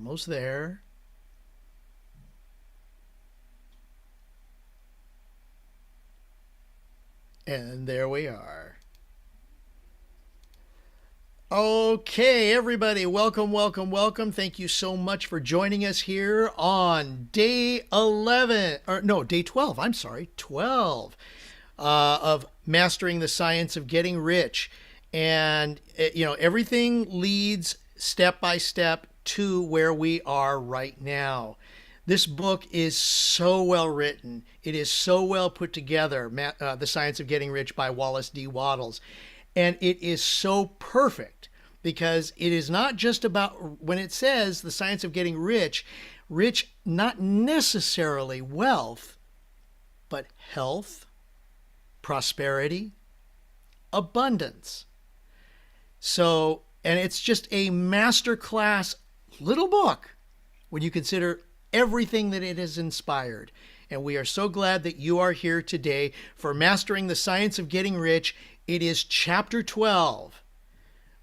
Almost there. And there we are. Okay, everybody, welcome, welcome, welcome. Thank you so much for joining us here on day 11, or no, day 12, I'm sorry, 12 of Mastering the Science of Getting Rich. And, everything leads step by step to where we are right now. This book is so well written. It is so well put together, The Science of Getting Rich by Wallace D. Wattles. And it is so perfect because it is not just about, when it says the science of getting rich, rich not necessarily wealth, but health, prosperity, abundance. So, and it's just a masterclass little book when you consider everything that it has inspired. And we are so glad that you are here today for Mastering the Science of Getting Rich. It is chapter 12.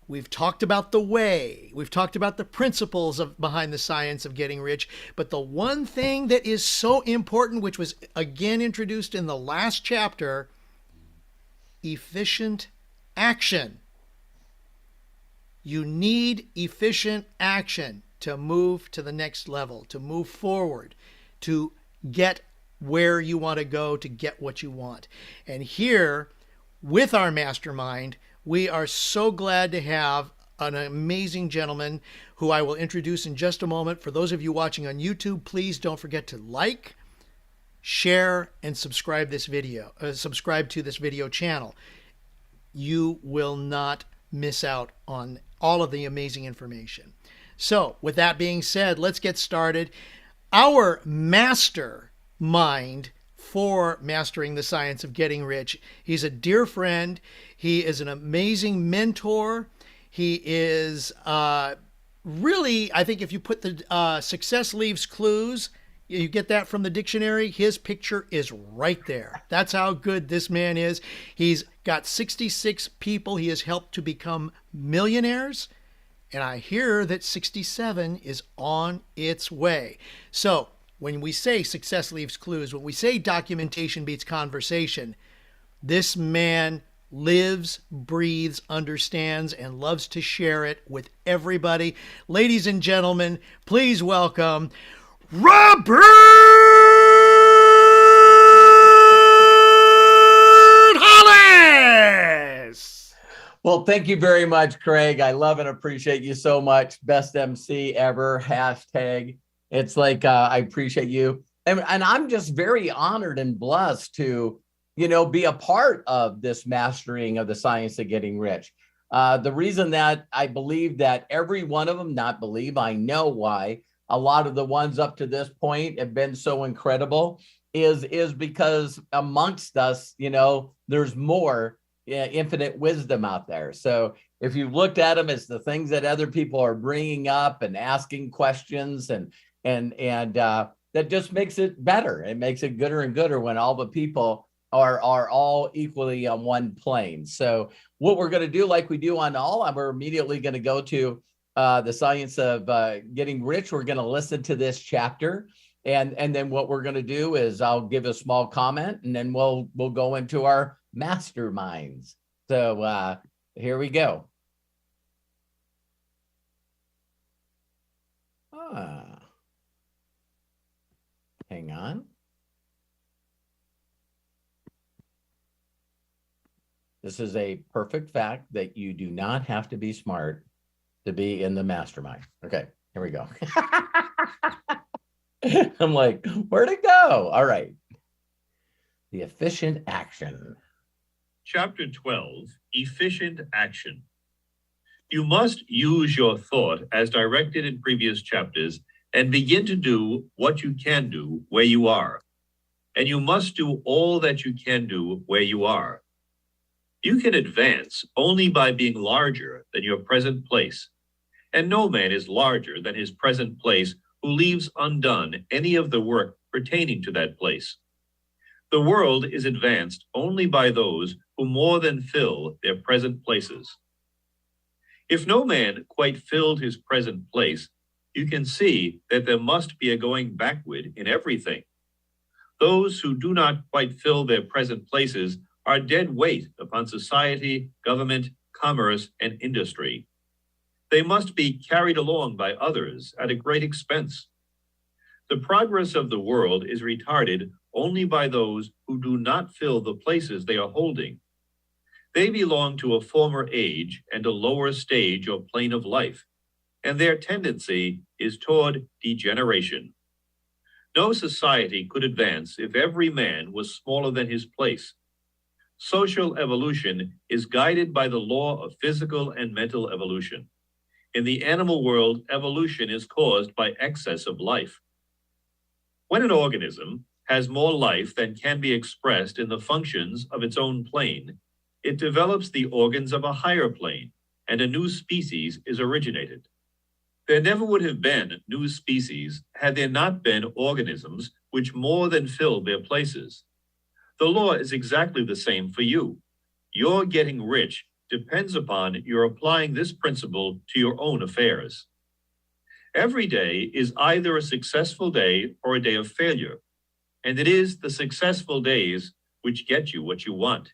We've talked about the way. We've talked about the principles behind the science of getting rich. But the one thing that is so important, which was again introduced in the last chapter, efficient action. You need efficient action to move to the next level, to move forward, to get where you want to go, to get what you want. And here, with our mastermind, we are so glad to have an amazing gentleman who I will introduce in just a moment. For those of you watching on YouTube, please don't forget to like, share, and subscribe to this video channel. You will not miss out on all of the amazing information. So, with that being said, let's get started. Our mastermind for Mastering the Science of Getting Rich. He's a dear friend. He is an amazing mentor. He is really, I think if you put the success leaves clues, you get that from the dictionary, his picture is right there. That's how good this man is. He's got 66 people he has helped to become millionaires. And I hear that 67 is on its way. So when we say success leaves clues, when we say documentation beats conversation, this man lives, breathes, understands, and loves to share it with everybody. Ladies and gentlemen, please welcome Robert Hollis! Well, thank you very much, Craig. I love and appreciate you so much. Best MC ever, hashtag. It's like, I appreciate you. And I'm just very honored and blessed to, be a part of this mastering of the science of getting rich. The reason that I believe that every one of them, I know why a lot of the ones up to this point have been so incredible is because amongst us, there's more infinite wisdom out there. So if you've looked at them as the things that other people are bringing up and asking questions and that just makes it better. It makes it gooder and gooder when all the people are all equally on one plane. So what we're going to do, like we do on all, we're immediately going to go to the science of getting rich. We're going to listen to this chapter. And then what we're going to do is I'll give a small comment and then we'll go into our masterminds. So here we go. Hang on. This is a perfect fact that you do not have to be smart to be in the mastermind. Okay, here we go. I'm like, where'd it go? All right. The efficient action. Chapter 12, Efficient Action. You must use your thought as directed in previous chapters and begin to do what you can do where you are. And you must do all that you can do where you are. You can advance only by being larger than your present place. And no man is larger than his present place who leaves undone any of the work pertaining to that place. The world is advanced only by those who more than fill their present places. If no man quite filled his present place, you can see that there must be a going backward in everything. Those who do not quite fill their present places are dead weight upon society, government, commerce, and industry. They must be carried along by others at a great expense. The progress of the world is retarded only by those who do not fill the places they are holding. They belong to a former age and a lower stage or plane of life, and their tendency is toward degeneration. No society could advance if every man was smaller than his place. Social evolution is guided by the law of physical and mental evolution. In the animal world, evolution is caused by excess of life. When an organism has more life than can be expressed in the functions of its own plane, it develops the organs of a higher plane, and a new species is originated. There never would have been new species had there not been organisms which more than filled their places. The law is exactly the same for you. Your getting rich depends upon your applying this principle to your own affairs. Every day is either a successful day or a day of failure, and it is the successful days which get you what you want.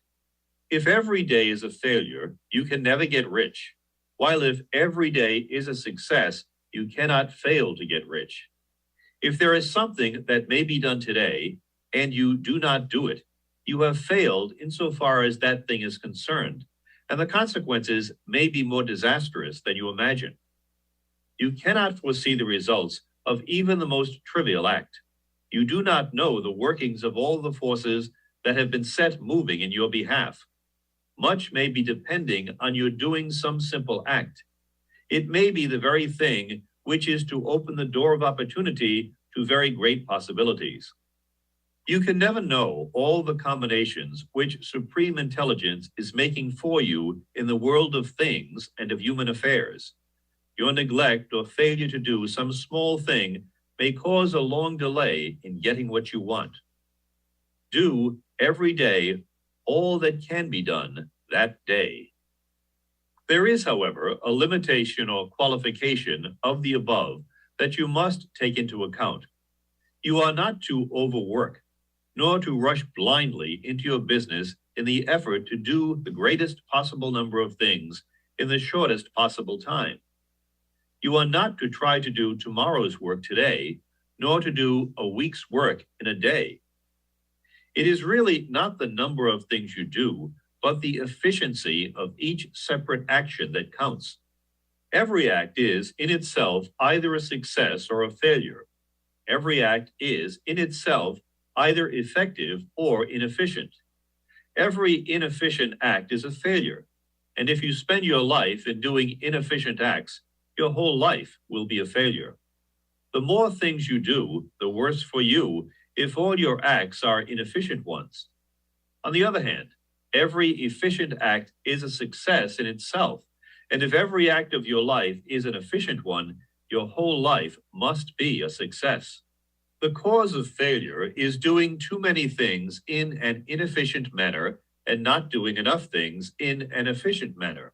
If every day is a failure, you can never get rich, while if every day is a success, you cannot fail to get rich. If there is something that may be done today, and you do not do it, you have failed insofar as that thing is concerned, and the consequences may be more disastrous than you imagine. You cannot foresee the results of even the most trivial act. You do not know the workings of all the forces that have been set moving in your behalf. Much may be depending on your doing some simple act. It may be the very thing which is to open the door of opportunity to very great possibilities. You can never know all the combinations which supreme intelligence is making for you in the world of things and of human affairs. Your neglect or failure to do some small thing may cause a long delay in getting what you want. Do every day all that can be done that day. There is, however, a limitation or qualification of the above that you must take into account. You are not to overwork, nor to rush blindly into your business in the effort to do the greatest possible number of things in the shortest possible time. You are not to try to do tomorrow's work today, nor to do a week's work in a day. It is really not the number of things you do, but the efficiency of each separate action that counts. Every act is, in itself, either a success or a failure. Every act is, in itself, either effective or inefficient. Every inefficient act is a failure, and if you spend your life in doing inefficient acts, your whole life will be a failure. The more things you do, the worse for you if all your acts are inefficient ones. On the other hand, every efficient act is a success in itself, and if every act of your life is an efficient one, your whole life must be a success. The cause of failure is doing too many things in an inefficient manner and not doing enough things in an efficient manner.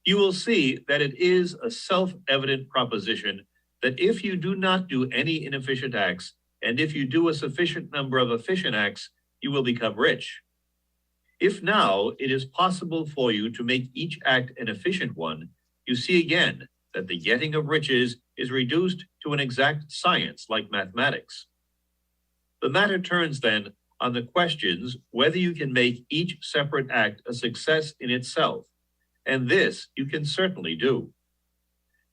You will see that it is a self-evident proposition that if you do not do any inefficient acts, and if you do a sufficient number of efficient acts, you will become rich. If now it is possible for you to make each act an efficient one, you see again that the getting of riches is reduced to an exact science like mathematics. The matter turns then on the questions whether you can make each separate act a success in itself, and this you can certainly do.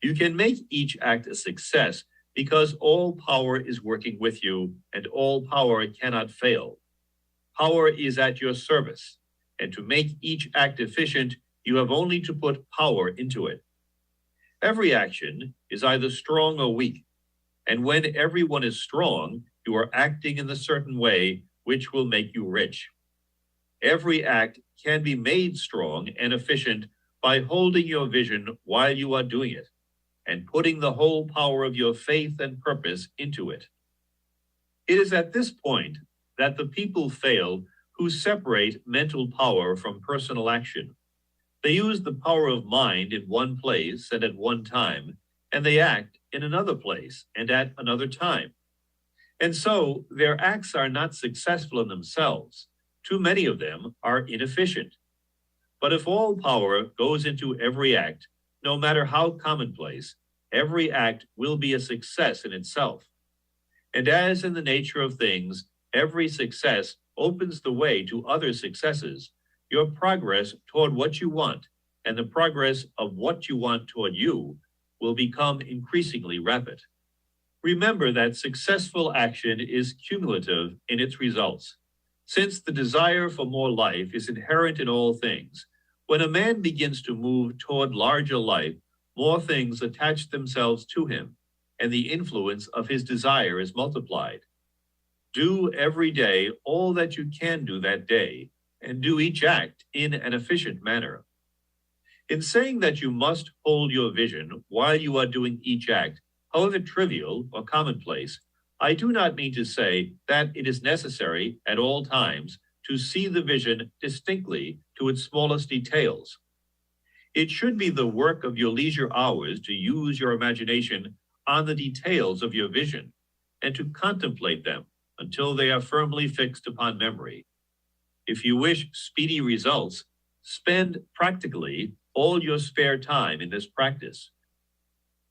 You can make each act a success because all power is working with you, and all power cannot fail. Power is at your service, and to make each act efficient, you have only to put power into it. Every action is either strong or weak, and when everyone is strong, you are acting in the certain way which will make you rich. Every act can be made strong and efficient by holding your vision while you are doing it, and putting the whole power of your faith and purpose into it. It is at this point that the people fail who separate mental power from personal action. They use the power of mind in one place and at one time, and they act in another place and at another time. And so their acts are not successful in themselves. Too many of them are inefficient. But if all power goes into every act, no matter how commonplace, every act will be a success in itself. And as in the nature of things, every success opens the way to other successes, your progress toward what you want and the progress of what you want toward you will become increasingly rapid. Remember that successful action is cumulative in its results. Since the desire for more life is inherent in all things, when a man begins to move toward larger life, more things attach themselves to him, and the influence of his desire is multiplied. Do every day all that you can do that day, and do each act in an efficient manner. In saying that you must hold your vision while you are doing each act, however trivial or commonplace, I do not mean to say that it is necessary at all times to see the vision distinctly to its smallest details. It should be the work of your leisure hours to use your imagination on the details of your vision and to contemplate them until they are firmly fixed upon memory. If you wish speedy results, spend practically all your spare time in this practice.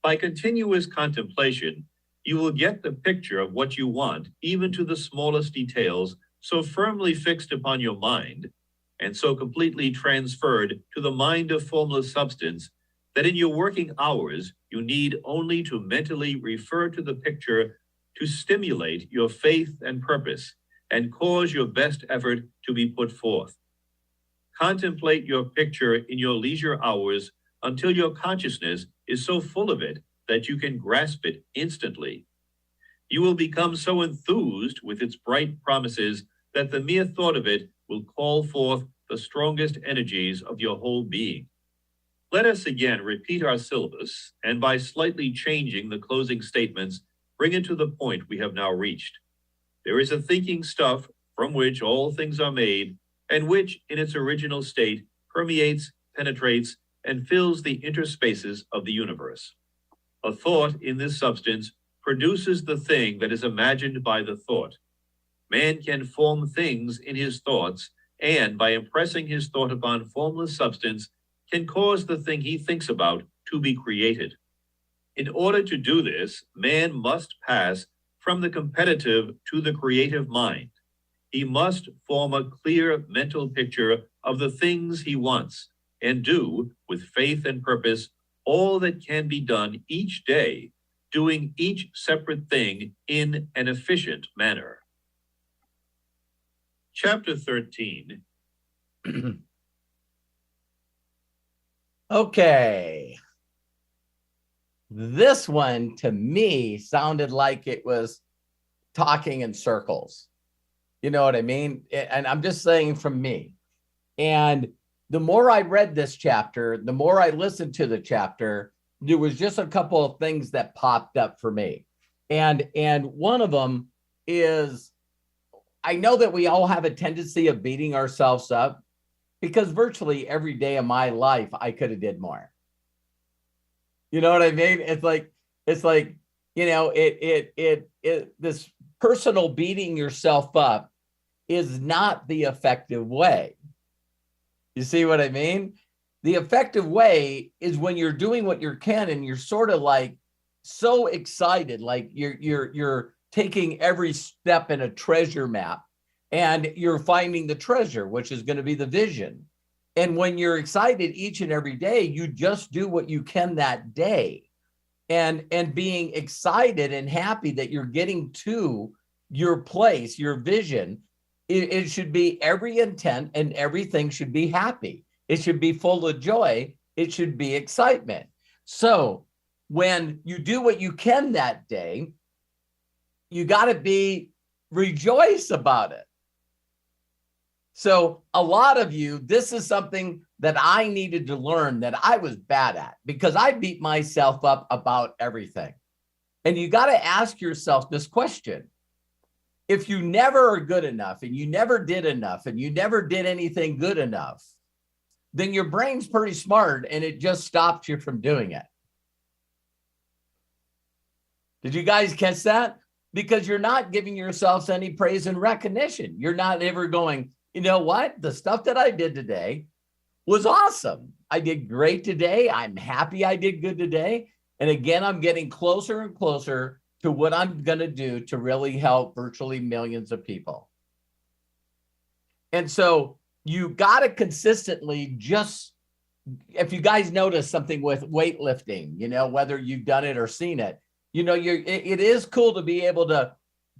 By continuous contemplation, you will get the picture of what you want, even to the smallest details, so firmly fixed upon your mind, and so completely transferred to the mind of formless substance, that in your working hours, you need only to mentally refer to the picture to stimulate your faith and purpose, and cause your best effort to be put forth. Contemplate your picture in your leisure hours until your consciousness is so full of it that you can grasp it instantly. You will become so enthused with its bright promises that the mere thought of it will call forth the strongest energies of your whole being. Let us again repeat our syllabus, and by slightly changing the closing statements, bring it to the point we have now reached. There is a thinking stuff from which all things are made, and which, in its original state, permeates, penetrates, and fills the interspaces of the universe. A thought in this substance produces the thing that is imagined by the thought. Man can form things in his thoughts, and by impressing his thought upon formless substance, can cause the thing he thinks about to be created. In order to do this, man must pass from the competitive to the creative mind. He must form a clear mental picture of the things he wants, and do, with faith and purpose, all that can be done each day, doing each separate thing in an efficient manner. Chapter 13. Okay. This one to me sounded like it was talking in circles. You know what I mean? And I'm just saying from me. And the more I read this chapter, the more I listened to the chapter, there was just a couple of things that popped up for me. And one of them is, I know that we all have a tendency of beating ourselves up, because virtually every day of my life, I could have did more. You know what I mean? It's like, you know, this personal beating yourself up is not the effective way. You see what I mean? The effective way is when you're doing what you can and you're sort of like so excited, like you're taking every step in a treasure map and you're finding the treasure, which is going to be the vision. And when you're excited each and every day, you just do what you can that day. And being excited and happy that you're getting to your place, your vision, it should be every intent, and everything should be happy. It should be full of joy. It should be excitement. So when you do what you can that day, you got to rejoice about it. So a lot of you, this is something that I needed to learn that I was bad at, because I beat myself up about everything. And you got to ask yourself this question. If you never are good enough, and you never did enough, and you never did anything good enough, then your brain's pretty smart and it just stops you from doing it. Did you guys catch that? Because you're not giving yourselves any praise and recognition. You're not ever going, you know what? The stuff that I did today was awesome. I did great today. I'm happy I did good today. And again, I'm getting closer and closer to what I'm going to do to really help virtually millions of people. And so you got to consistently just, if you guys notice something with weightlifting, you know, whether you've done it or seen it, you know, it is cool to be able to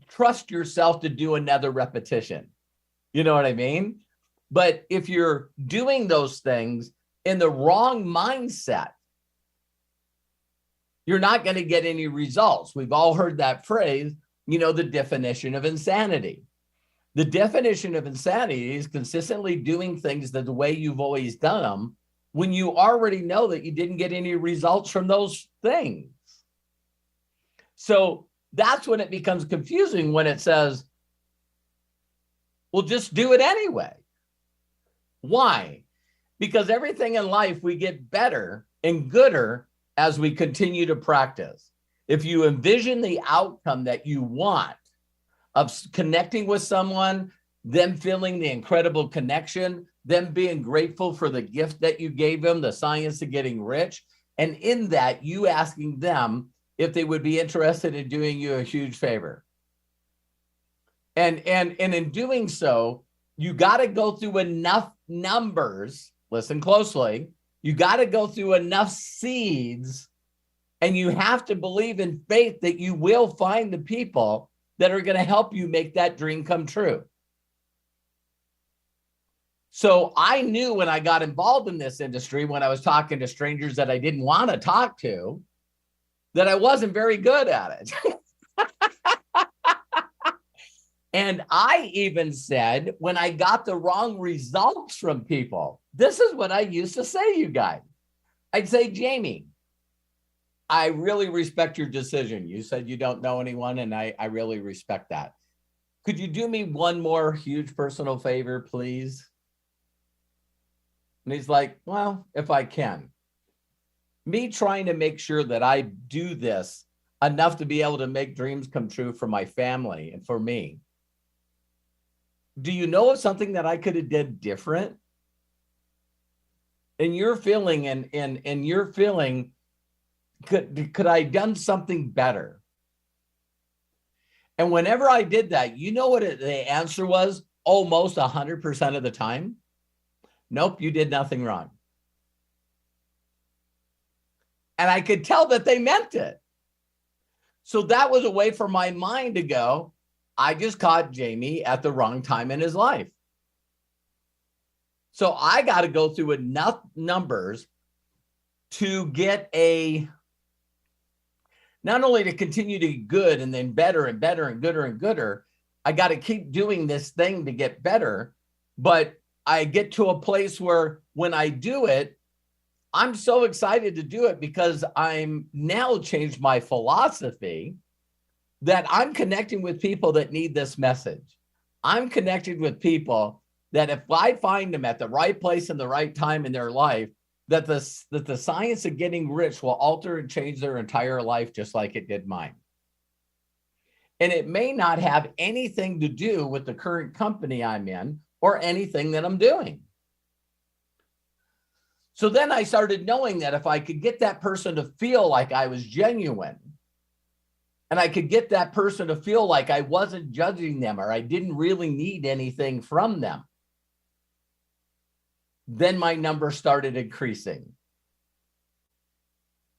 trust yourself to do another repetition. You know what I mean? But if you're doing those things in the wrong mindset, you're not going to get any results. We've all heard that phrase, you know, the definition of insanity. The definition of insanity is consistently doing things the way you've always done them when you already know that you didn't get any results from those things. So that's when it becomes confusing when it says, well, just do it anyway. Why? Because everything in life, we get better and gooder as we continue to practice. If you envision the outcome that you want of connecting with someone, them feeling the incredible connection, them being grateful for the gift that you gave them, the science of getting rich, and in that, you asking them if they would be interested in doing you a huge favor. And in doing so, you got to go through enough numbers, listen closely, you got to go through enough seeds, and you have to believe in faith that you will find the people that are going to help you make that dream come true. So I knew when I got involved in this industry, when I was talking to strangers that I didn't want to talk to, that I wasn't very good at it. And I even said, when I got the wrong results from people, this is what I used to say, you guys. I'd say, Jamie, I really respect your decision. You said you don't know anyone, and I really respect that. Could you do me one more huge personal favor, please? And he's like, well, if I can. Me trying to make sure that I do this enough to be able to make dreams come true for my family and for me. Do you know of something that I could have did different? And you're feeling, and you're feeling, could I have done something better? And whenever I did that, you know what the answer was almost 100% of the time? Nope, you did nothing wrong. And I could tell that they meant it. So that was a way for my mind to go, I just caught Jamie at the wrong time in his life. So I got to go through enough numbers to get not only to continue to get good and then better and better and gooder and gooder, I got to keep doing this thing to get better. But I get to a place where when I do it, I'm so excited to do it because I'm now changed my philosophy that I'm connecting with people that need this message. I'm connected with people that if I find them at the right place and the right time in their life, that the science of getting rich will alter and change their entire life just like it did mine. And it may not have anything to do with the current company I'm in or anything that I'm doing. So then I started knowing that if I could get that person to feel like I was genuine, and I could get that person to feel like I wasn't judging them or I didn't really need anything from them, then my number started increasing.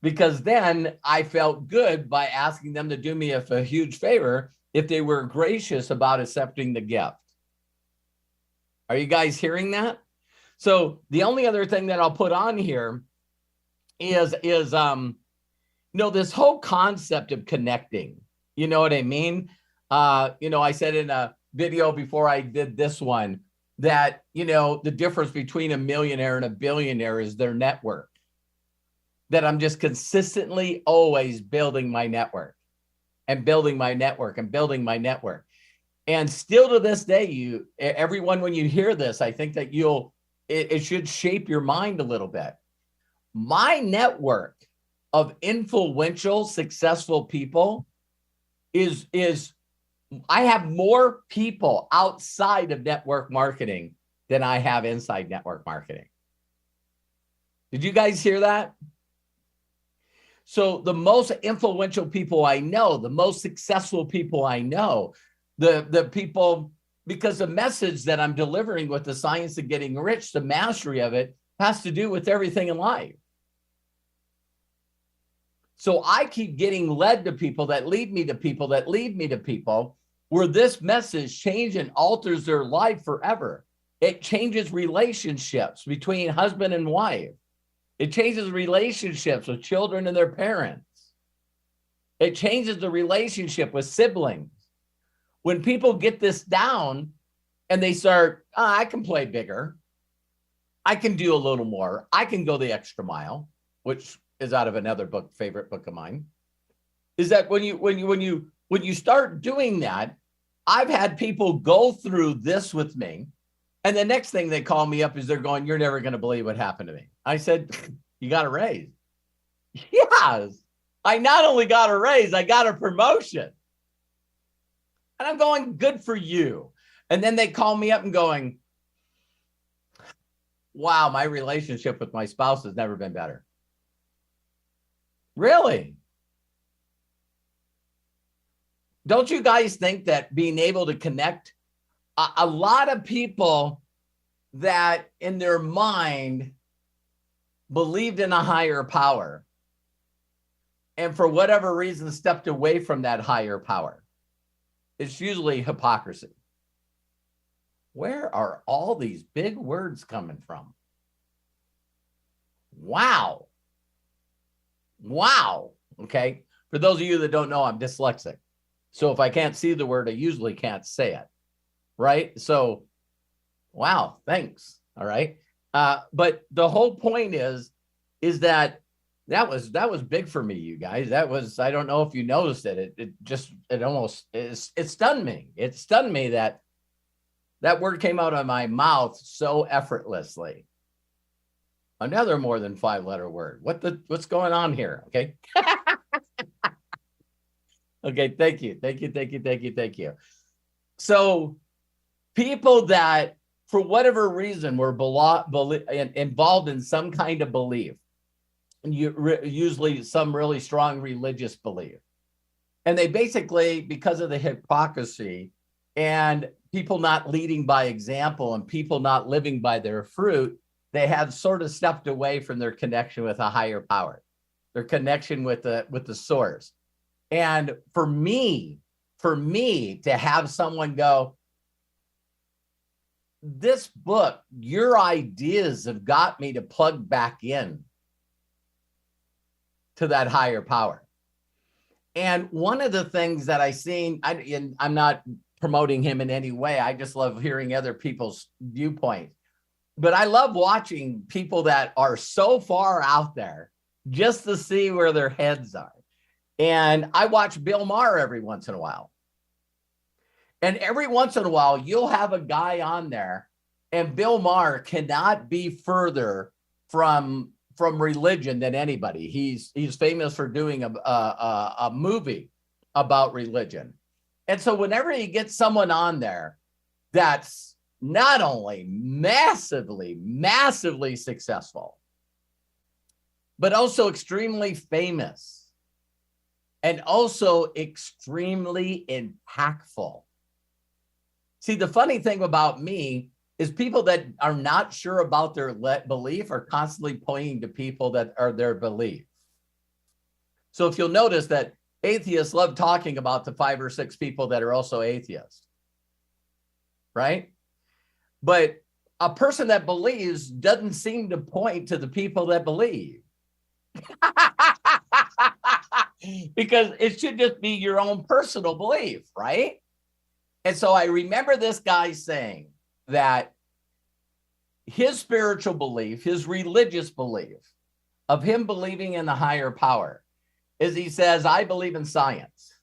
Because then I felt good by asking them to do me a huge favor if they were gracious about accepting the gift. Are you guys hearing that? So the only other thing that I'll put on here is this whole concept of connecting. You know what I mean? I said in a video before I did this one that, the difference between a millionaire and a billionaire is their network. That I'm just consistently always building my network and building my network and building my network. And still to this day, everyone, when you hear this, I think that it should shape your mind a little bit. My network of influential, successful people is I have more people outside of network marketing than I have inside network marketing. Did you guys hear that? So the most influential people I know, the most successful people I know, the people, because the message that I'm delivering with the science of getting rich, the mastery of it, has to do with everything in life. So I keep getting led to people that lead me to people that lead me to people where this message changes and alters their life forever. It changes relationships between husband and wife. It changes relationships with children and their parents. It changes the relationship with siblings. When people get this down and they start, I can play bigger. I can do a little more. I can go the extra mile, which is out of another book, favorite book of mine, is that when you start doing that, I've had people go through this with me. And the next thing they call me up is they're going, you're never going to believe what happened to me. I said, you got a raise. Yes. I not only got a raise, I got a promotion. And I'm going, good for you. And then they call me up and going, wow, my relationship with my spouse has never been better. Really? Don't you guys think that being able to connect a lot of people that in their mind believed in a higher power and for whatever reason stepped away from that higher power? It's usually hypocrisy. Where are all these big words coming from? Wow. Wow. Okay. For those of you that don't know, I'm dyslexic. So if I can't see the word, I usually can't say it. Right. So, wow. Thanks. All right. But the whole point is that was big for me, you guys. That was, I don't know if you noticed it. It stunned me. It stunned me that word came out of my mouth so effortlessly. Another more than 5-letter word. What's going on here? Okay. Okay. Thank you. So people that for whatever reason were involved in some kind of belief, and usually some really strong religious belief. And they basically, because of the hypocrisy and people not leading by example and people not living by their fruit, they have sort of stepped away from their connection with a higher power, their connection with the source. And for me to have someone go, this book, your ideas have got me to plug back in to that higher power. And one of the things that I seen, and I'm not promoting him in any way, I just love hearing other people's viewpoints. But I love watching people that are so far out there just to see where their heads are. And I watch Bill Maher every once in a while. And every once in a while, you'll have a guy on there, and Bill Maher cannot be further from religion than anybody. He's famous for doing a movie about religion. And so whenever he gets someone on there that's not only massively successful, but also extremely famous and also extremely impactful. See, the funny thing about me is people that are not sure about their belief are constantly pointing to people that are their belief. So if you'll notice that atheists love talking about the 5 or 6 people that are also atheists, right? But a person that believes doesn't seem to point to the people that believe. Because it should just be your own personal belief, right? And so I remember this guy saying that his spiritual belief, his religious belief of him believing in the higher power is he says, I believe in science.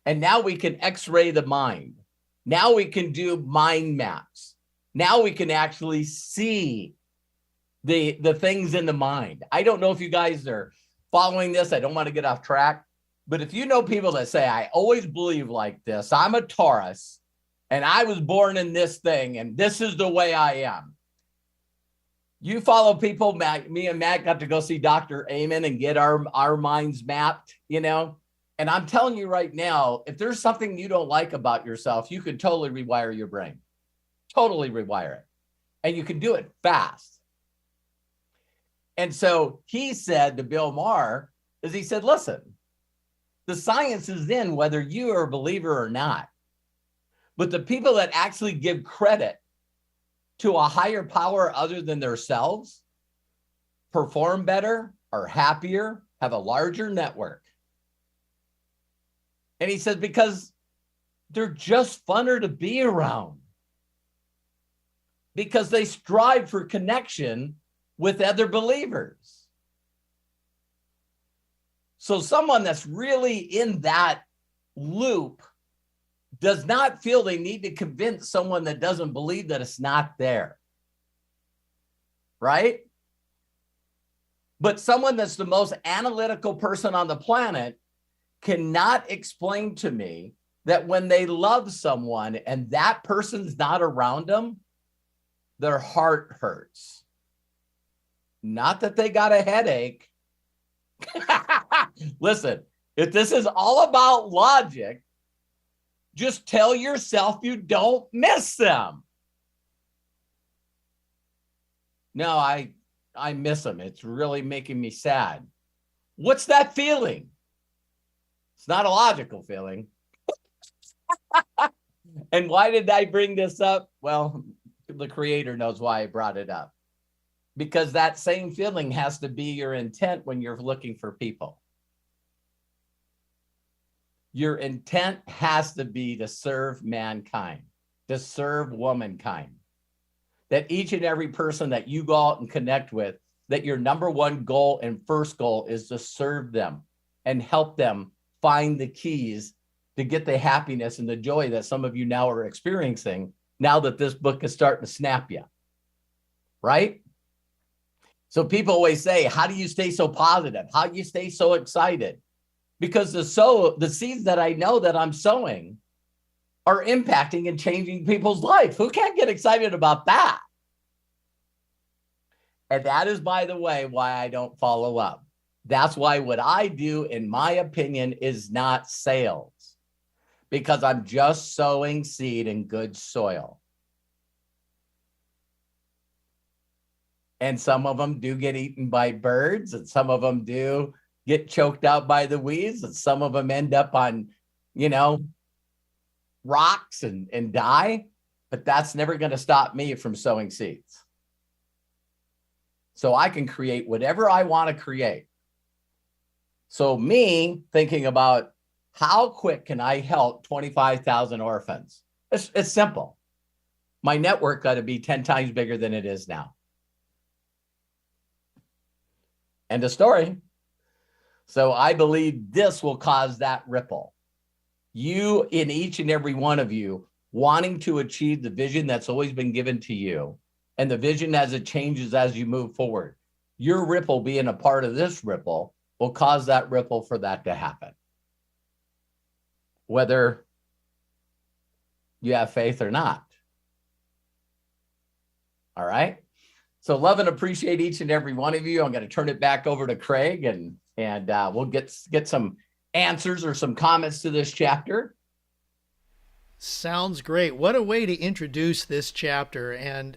And now we can x-ray the mind. Now we can do mind maps. Now we can actually see the things in the mind. I don't know if you guys are following this. I don't want to get off track. But if you know people that say, I always believe like this, I'm a Taurus and I was born in this thing and this is the way I am. You follow people, Matt, me and Matt got to go see Dr. Amen and get our minds mapped, you know? And I'm telling you right now, if there's something you don't like about yourself, you could totally rewire your brain, totally rewire it. And you can do it fast. And so he said to Bill Maher, he said, listen, the science is in whether you are a believer or not. But the people that actually give credit to a higher power other than themselves perform better, are happier, have a larger network. And he says, because they're just funner to be around. Because they strive for connection with other believers. So someone that's really in that loop does not feel they need to convince someone that doesn't believe that it's not there. Right? But someone that's the most analytical person on the planet cannot explain to me that when they love someone and that person's not around them, their heart hurts. Not that they got a headache. Listen, if this is all about logic, just tell yourself you don't miss them. No, I miss them. It's really making me sad. What's that feeling? It's not a logical feeling. And why did I bring this up? Well, the creator knows why I brought it up. Because that same feeling has to be your intent when you're looking for people. Your intent has to be to serve mankind, to serve womankind. That each and every person that you go out and connect with, that your number one goal and first goal is to serve them and help them find the keys to get the happiness and the joy that some of you now are experiencing now that this book is starting to snap you. Right? So people always say, how do you stay so positive? How do you stay so excited? Because the seeds that I know that I'm sowing are impacting and changing people's life. Who can't get excited about that? And that is, by the way, why I don't follow up. That's why what I do, in my opinion, is not sales. Because I'm just sowing seed in good soil. And some of them do get eaten by birds, and some of them do get choked out by the weeds, and some of them end up on, rocks and die. But that's never going to stop me from sowing seeds. So I can create whatever I want to create. So me thinking about how quick can I help 25,000 orphans? It's simple. My network got to be 10 times bigger than it is now. End of story. So I believe this will cause that ripple. You, in each and every one of you, wanting to achieve the vision that's always been given to you, and the vision as it changes as you move forward. Your ripple being a part of this ripple will cause that ripple for that to happen. Whether you have faith or not. All right? So love and appreciate each and every one of you. I'm going to turn it back over to Craig, and we'll get some answers or some comments to this chapter. Sounds great. What a way to introduce this chapter. And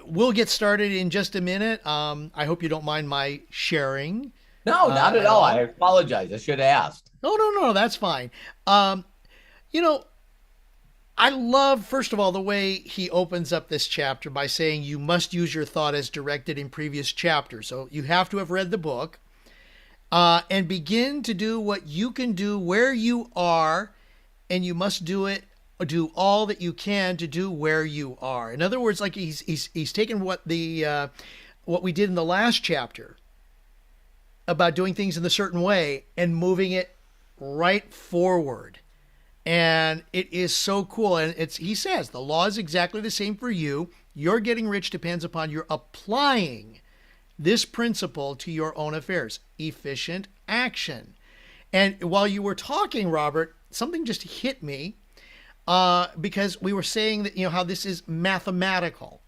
we'll get started in just a minute. I hope you don't mind my sharing. No, not at all. I apologize. I should have asked. No, that's fine. I love, first of all, the way he opens up this chapter by saying you must use your thought as directed in previous chapters. So you have to have read the book and begin to do what you can do where you are, and you must do all that you can to do where you are. In other words, like he's taken what we did in the last chapter about doing things in a certain way and moving it right forward. And it is so cool. And he says the law is exactly the same for you. Your getting rich depends upon your applying this principle to your own affairs. Efficient action. And while you were talking, Robert, something just hit me because we were saying that, how this is mathematical.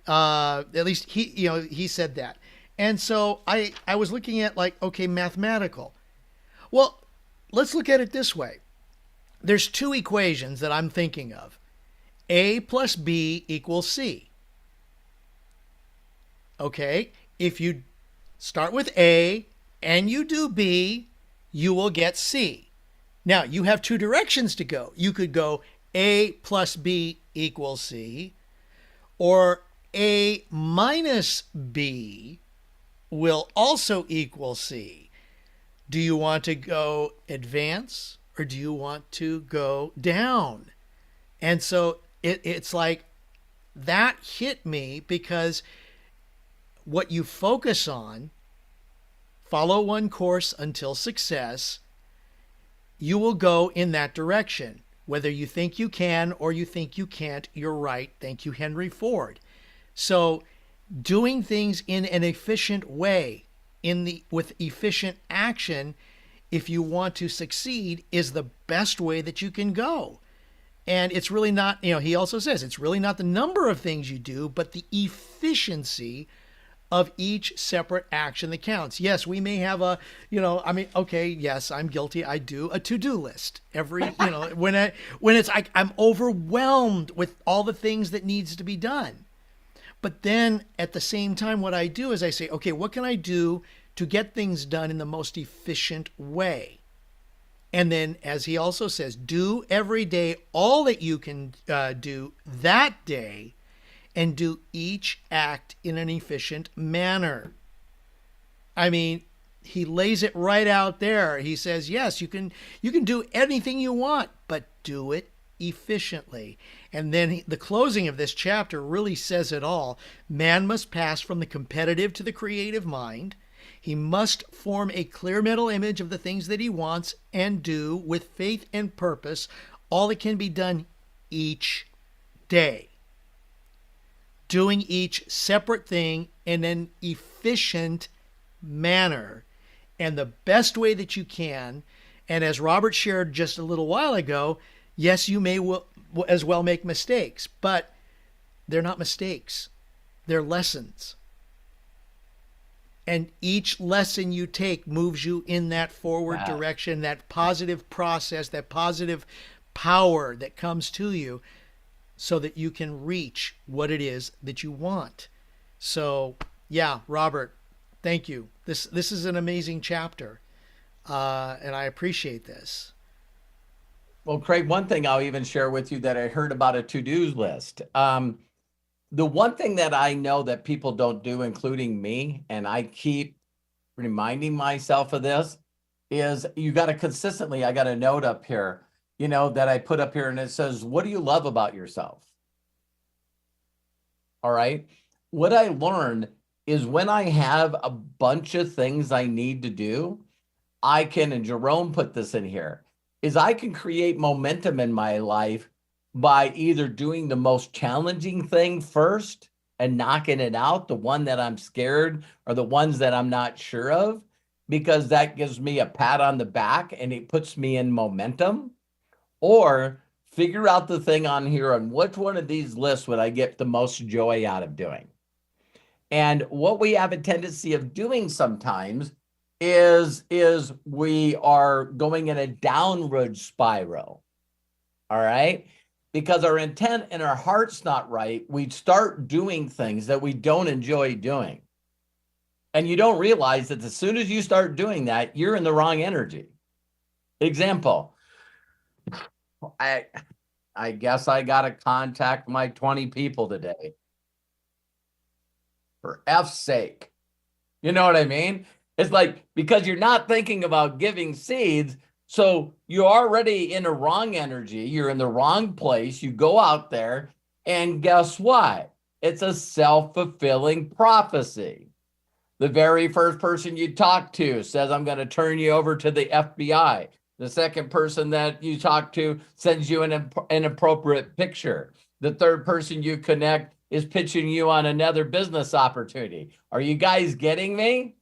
At least he said that. And so I was looking at like, okay, mathematical. Well, let's look at it this way. There's two equations that I'm thinking of. A plus B equals C. Okay, if you start with A and you do B, you will get C. Now, you have two directions to go. You could go A plus B equals C, or A minus B will also equal C. Do you want to go advance or do you want to go down? And so it's like that hit me because what you focus on, follow one course until success, you will go in that direction. Whether you think you can or you think you can't, you're right. Thank you, Henry Ford. So doing things in an efficient way, with efficient action, if you want to succeed, is the best way that you can go. And it's really not, he also says, it's really not the number of things you do, but the efficiency of each separate action that counts. Yes, we may have okay, yes, I'm guilty. I do a to-do list every, when it's like I'm overwhelmed with all the things that needs to be done. But then at the same time, what I do is I say, okay, what can I do to get things done in the most efficient way? And then, as he also says, do every day all that you can do that day, and do each act in an efficient manner. I mean, he lays it right out there. He says, yes, you can do anything you want, but do it efficiently. And then the closing of this chapter really says it all. Man must pass from the competitive to the creative mind. He must form a clear mental image of the things that he wants and do with faith and purpose, all that can be done each day. Doing each separate thing in an efficient manner, and the best way that you can. And as Robert shared just a little while ago, yes, you may as well make mistakes, but they're not mistakes. They're lessons. And each lesson you take moves you in that forward direction, that positive process, that positive power that comes to you so that you can reach what it is that you want. So, yeah, Robert, thank you. This is an amazing chapter, and I appreciate this. Well, Craig, one thing I'll even share with you that I heard about a to-do list. The one thing that I know that people don't do, including me, and I keep reminding myself of this, is you got to consistently, I got a note up here, that I put up here, and it says, what do you love about yourself? All right. What I learned is when I have a bunch of things I need to do, I can, and Jerome put this in here, is I can create momentum in my life by either doing the most challenging thing first and knocking it out, the one that I'm scared or the ones that I'm not sure of, because that gives me a pat on the back and it puts me in momentum, or figure out the thing on here on which one of these lists would I get the most joy out of doing. And what we have a tendency of doing sometimes is we are going in a downward spiral. All right. Because our intent and our heart's not right, we start doing things that we don't enjoy doing. And you don't realize that as soon as you start doing that, you're in the wrong energy. Example, I guess I got to contact my 20 people today. For F's sake. You know what I mean? It's like, because you're not thinking about giving seeds, so you're already in a wrong energy. You're in the wrong place. You go out there, and guess what? It's a self-fulfilling prophecy. The very first person you talk to says, I'm going to turn you over to the FBI. The second person that you talk to sends you an inappropriate picture. The third person you connect is pitching you on another business opportunity. Are you guys getting me?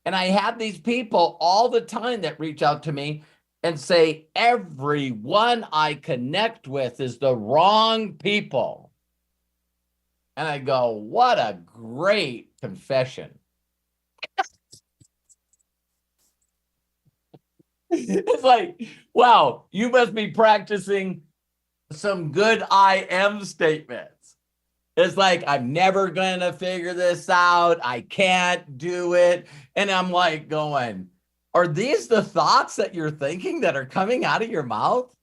And I have these people all the time that reach out to me and say, everyone I connect with is the wrong people. And I go, what a great confession. It's like, wow, you must be practicing some good I am statements. It's like, I'm never going to figure this out. I can't do it. And I'm like going, are these the thoughts that you're thinking that are coming out of your mouth?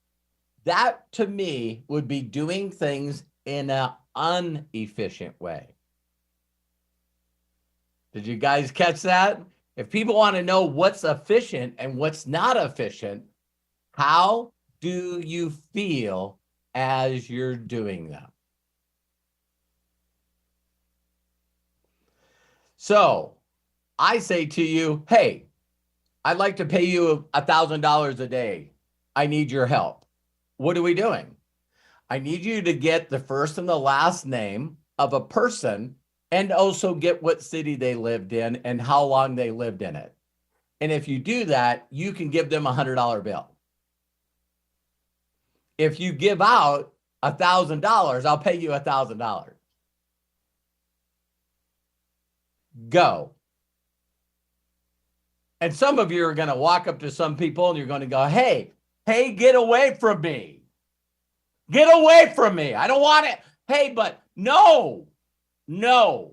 That to me would be doing things in an inefficient way. Did you guys catch that? If people want to know what's efficient and what's not efficient, how do you feel as you're doing them? So I say to you, hey, I'd like to pay you $1,000 a day. I need your help. What are we doing? I need you to get the first and the last name of a person and also get what city they lived in and how long they lived in it. And if you do that, you can give them a $100 bill. If you give out $1,000, I'll pay you $1,000. Go. And some of you are going to walk up to some people and you're going to go, hey, get away from me. Get away from me. I don't want it. Hey, but no. Don't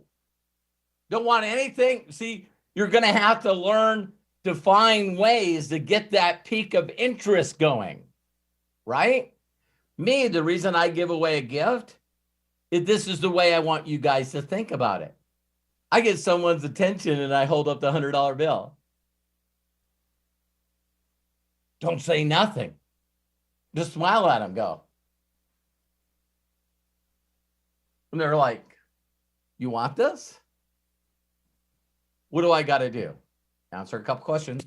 want anything. See, you're going to have to learn to find ways to get that peak of interest going, right? Me, the reason I give away a gift is this is the way I want you guys to think about it. I get someone's attention and I hold up the $100 bill. Don't say nothing. Just smile at them, go. And they're like, you want this? What do I got to do? Answer a couple questions.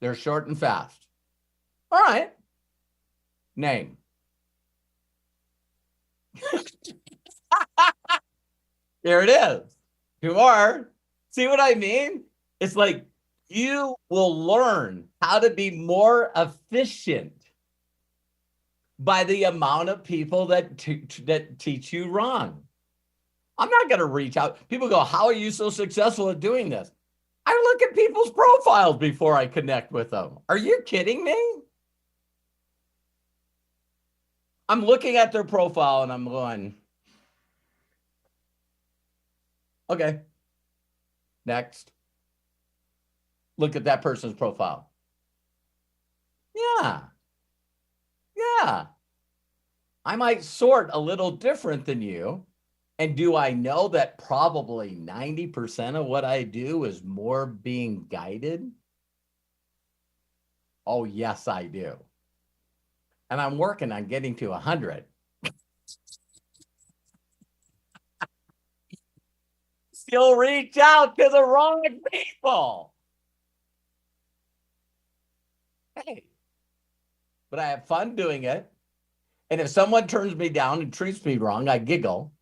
They're short and fast. All right. Name. There it is. 2 more. See what I mean? It's like you will learn how to be more efficient by the amount of people that teach you wrong. I'm not going to reach out. People go, how are you so successful at doing this? I look at people's profiles before I connect with them. Are you kidding me? I'm looking at their profile and I'm going, okay, next. Look at that person's profile. Yeah. I might sort a little different than you. And do I know that probably 90% of what I do is more being guided? Oh, yes, I do. And I'm working on getting to 100. Still reach out to the wrong people. Hey, but I have fun doing it. And if someone turns me down and treats me wrong, I giggle.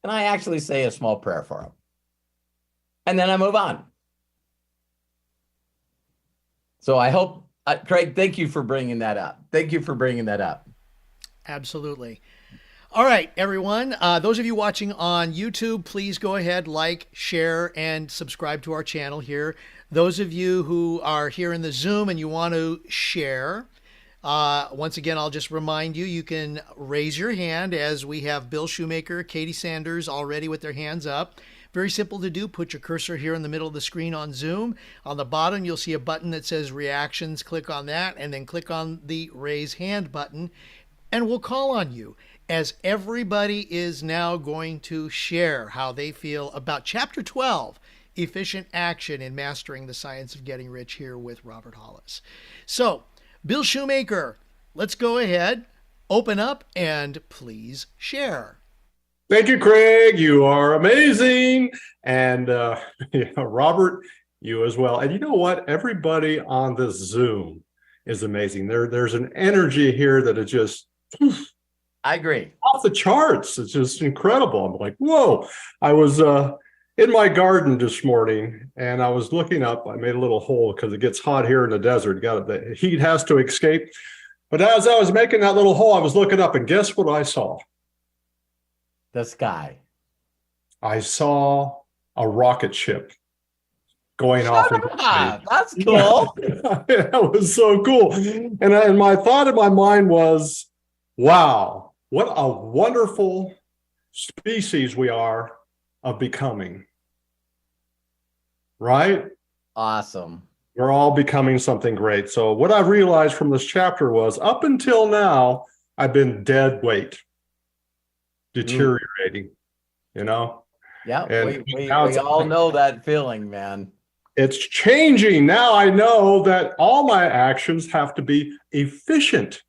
And I actually say a small prayer for them. And then I move on. So I hope, Craig, thank you for bringing that up. Absolutely. All right, everyone. Those of you watching on YouTube, please go ahead, like, share, and subscribe to our channel here. Those of you who are here in the Zoom and you want to share, once again, I'll just remind you, you can raise your hand as we have Bill Shoemaker, Katie Sanders already with their hands up. Very simple to do. Put your cursor here in the middle of the screen on Zoom. On the bottom, you'll see a button that says reactions. Click on that and then click on the raise hand button and we'll call on you as everybody is now going to share how they feel about Chapter 12, Efficient Action in Mastering the Science of Getting Rich here with Robert Hollis. So, Bill Shoemaker, let's go ahead, open up, and please share. Thank you, Craig. You are amazing. And Robert, you as well. And you know what? Everybody on this Zoom is amazing. There's an energy here that is just I agree. Off the charts. It's just incredible. I'm like, whoa. I was in my garden this morning, and I was looking up. I made a little hole because it gets hot here in the desert. The heat has to escape. But as I was making that little hole, I was looking up, and guess what I saw? The sky. I saw a rocket ship going off into Ah, space. that's cool. That was so cool. And my thought in my mind was, wow, what a wonderful species we are of becoming. Right? Awesome. We're all becoming something great. So what I've realized from this chapter was up until now, I've been dead weight, deteriorating, you know? Yeah, And we now it's- all know that feeling, man. It's changing. Now I know that all my actions have to be efficient.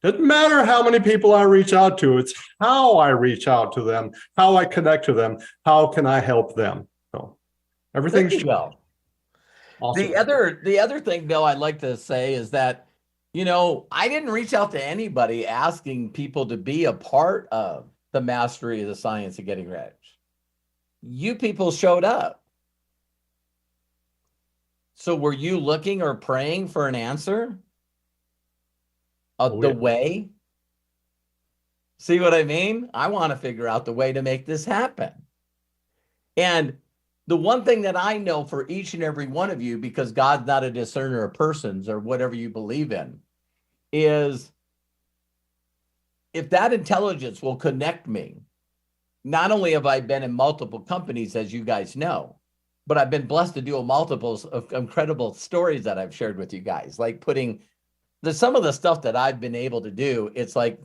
Doesn't matter how many people I reach out to, it's how I reach out to them, how I connect to them, how can I help them. So everything's There you go. awesome. The other thing, Bill, I'd like to say is that, I didn't reach out to anybody asking people to be a part of the mastery of the science of getting rich. You people showed up. So were you looking or praying for an answer of the way? See what I mean? I want to figure out the way to make this happen. And the one thing that I know for each and every one of you, because God's not a discerner of persons or whatever you believe in, is if that intelligence will connect me, not only have I been in multiple companies, as you guys know, but I've been blessed to do multiples of incredible stories that I've shared with you guys, like putting some of the stuff that I've been able to do. It's like,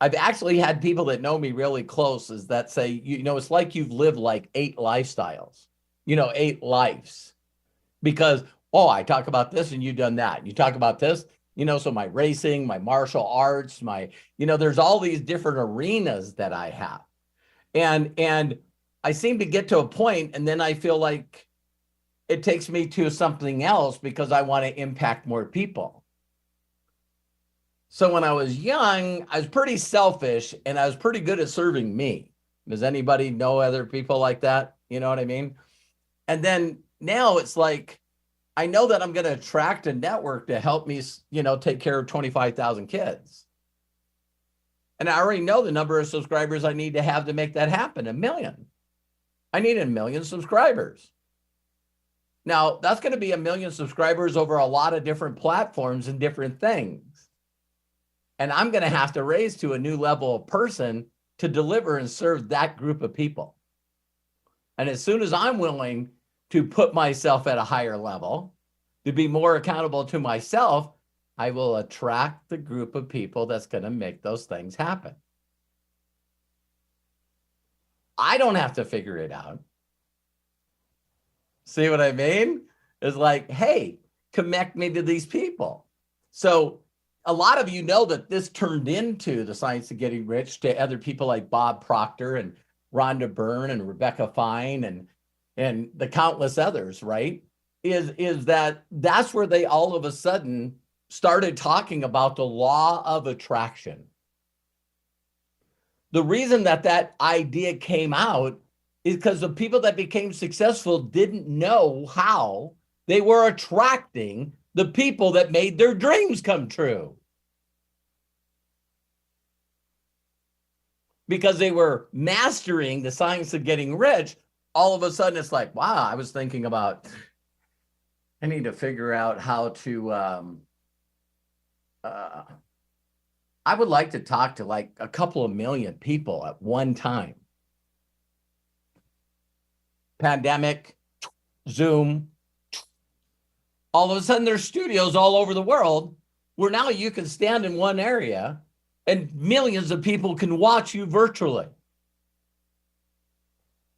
I've actually had people that know me really close is that say, it's like you've lived like 8 lifestyles, 8 lives, because, I talk about this and you've done that. You talk about this, so my racing, my martial arts, there's all these different arenas that I have. And I seem to get to a point and then I feel like it takes me to something else because I want to impact more people. So when I was young, I was pretty selfish and I was pretty good at serving me. Does anybody know other people like that? You know what I mean? And then now it's like, I know that I'm going to attract a network to help me, take care of 25,000 kids. And I already know the number of subscribers I need to have to make that happen, 1 million. I need 1 million subscribers. Now, that's going to be 1 million subscribers over a lot of different platforms and different things. And I'm going to have to raise to a new level of person to deliver and serve that group of people. And as soon as I'm willing to put myself at a higher level, to be more accountable to myself, I will attract the group of people that's going to make those things happen. I don't have to figure it out. See what I mean? It's like, hey, connect me to these people. So a lot of you know that this turned into the Science of Getting Rich to other people like Bob Proctor and Rhonda Byrne and Rebecca Fine and the countless others, right? Is that's where they all of a sudden started talking about the law of attraction. The reason that idea came out is because the people that became successful didn't know how they were attracting the people that made their dreams come true. Because they were mastering the science of getting rich, all of a sudden it's like, wow, I was thinking about, I need to figure out how to, I would like to talk to like a couple of million people at one time. Pandemic, Zoom, all of a sudden there's studios all over the world where now you can stand in one area and millions of people can watch you virtually.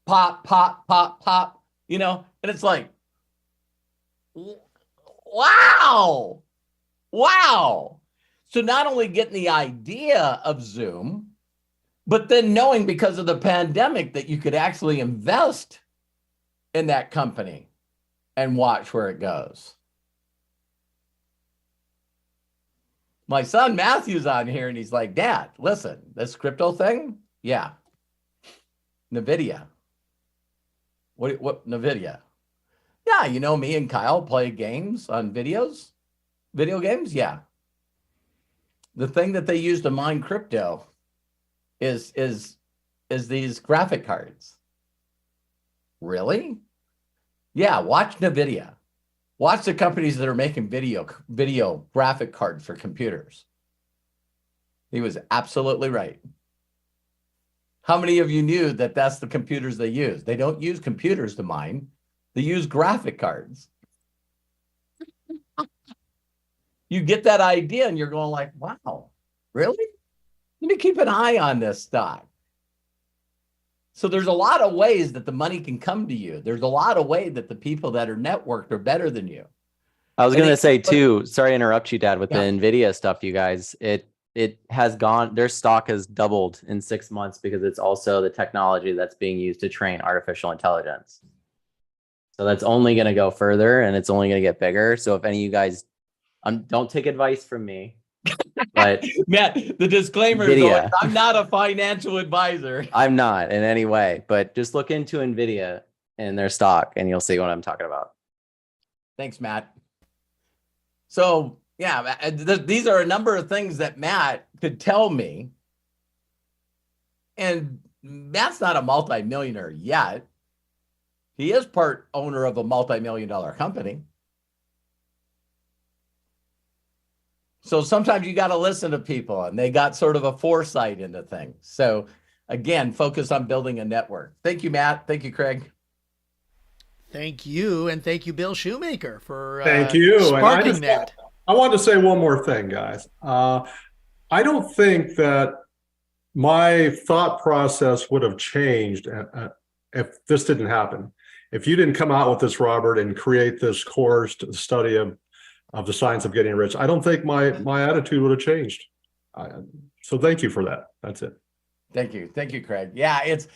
Pop, pop, pop, pop, and it's like, wow. Wow. So not only getting the idea of Zoom, but then knowing because of the pandemic that you could actually invest in that company and watch where it goes. My son Matthew's on here and he's like, Dad, listen, this crypto thing, yeah, NVIDIA. What NVIDIA? Yeah, you know, me and Kyle play games on video games. Yeah. The thing that they use to mine crypto is these graphic cards. Really? Yeah, watch NVIDIA. Watch the companies that are making video graphic cards for computers. He was absolutely right. How many of you knew that that's the computers they use? They don't use computers to mine. They use graphic cards. You get that idea and you're going like, wow, really? Let me keep an eye on this stock. So there's a lot of ways that the money can come to you. There's a lot of ways that the people that are networked are better than you. I was going to say too, sorry to interrupt you, Dad, with the NVIDIA stuff, you guys, it has gone, their stock has doubled in 6 months because it's also the technology that's being used to train artificial intelligence. So that's only going to go further and it's only going to get bigger. So if any of you guys, don't take advice from me, but Matt, the disclaimer is always, I'm not a financial advisor. I'm not in any way, but just look into NVIDIA and their stock and you'll see what I'm talking about. Thanks, Matt. So yeah, these are a number of things that Matt could tell me. And Matt's not a multimillionaire yet. He is part owner of a multi-million-dollar company. So sometimes you got to listen to people and they got sort of a foresight into things. So again, focus on building a network. Thank you, Matt. Thank you, Craig. Thank you. And thank you, Bill Shoemaker, for thank you. sparking that. I wanted to say one more thing, guys. I don't think that my thought process would have changed if this didn't happen. If you didn't come out with this, Robert, and create this course to the study of the science of getting rich, I don't think my attitude would have changed. So thank you for that. That's it. Thank you. Thank you, Craig. Yeah, it's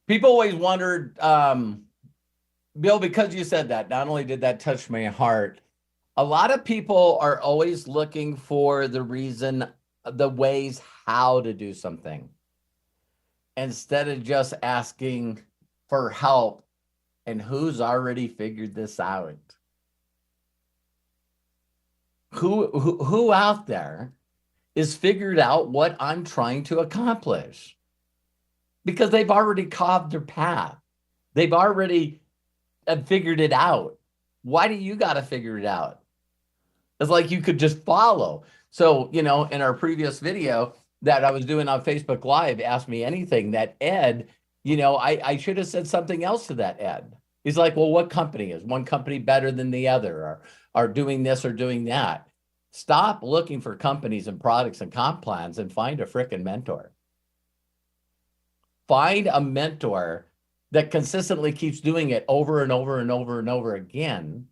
people always wondered, Bill, because you said that, not only did that touch my heart, a lot of people are always looking for the reason, the ways how to do something, instead of just asking for help and who's already figured this out. Who out there is figured out what I'm trying to accomplish? Because they've already carved their path. They've already figured it out. Why do you got to figure it out? It's like you could just follow. So, you know, in our previous video that I was doing on Facebook Live, Ask Me Anything, that Ed, you know, I should have said something else to that Ed. He's like, well, what company is one company better than the other, or doing this or doing that? Stop looking for companies and products and comp plans and find a frickin' mentor. Find a mentor that consistently keeps doing it over and over and over and over again.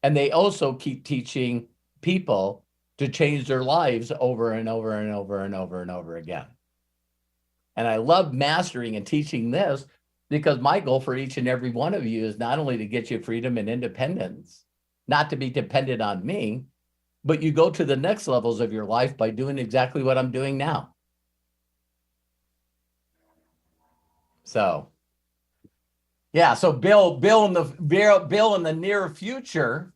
And they also keep teaching people to change their lives over and over and over and over and over again. And I love mastering and teaching this because my goal for each and every one of you is not only to get you freedom and independence, not to be dependent on me, but you go to the next levels of your life by doing exactly what I'm doing now. So, yeah, so Bill in the near future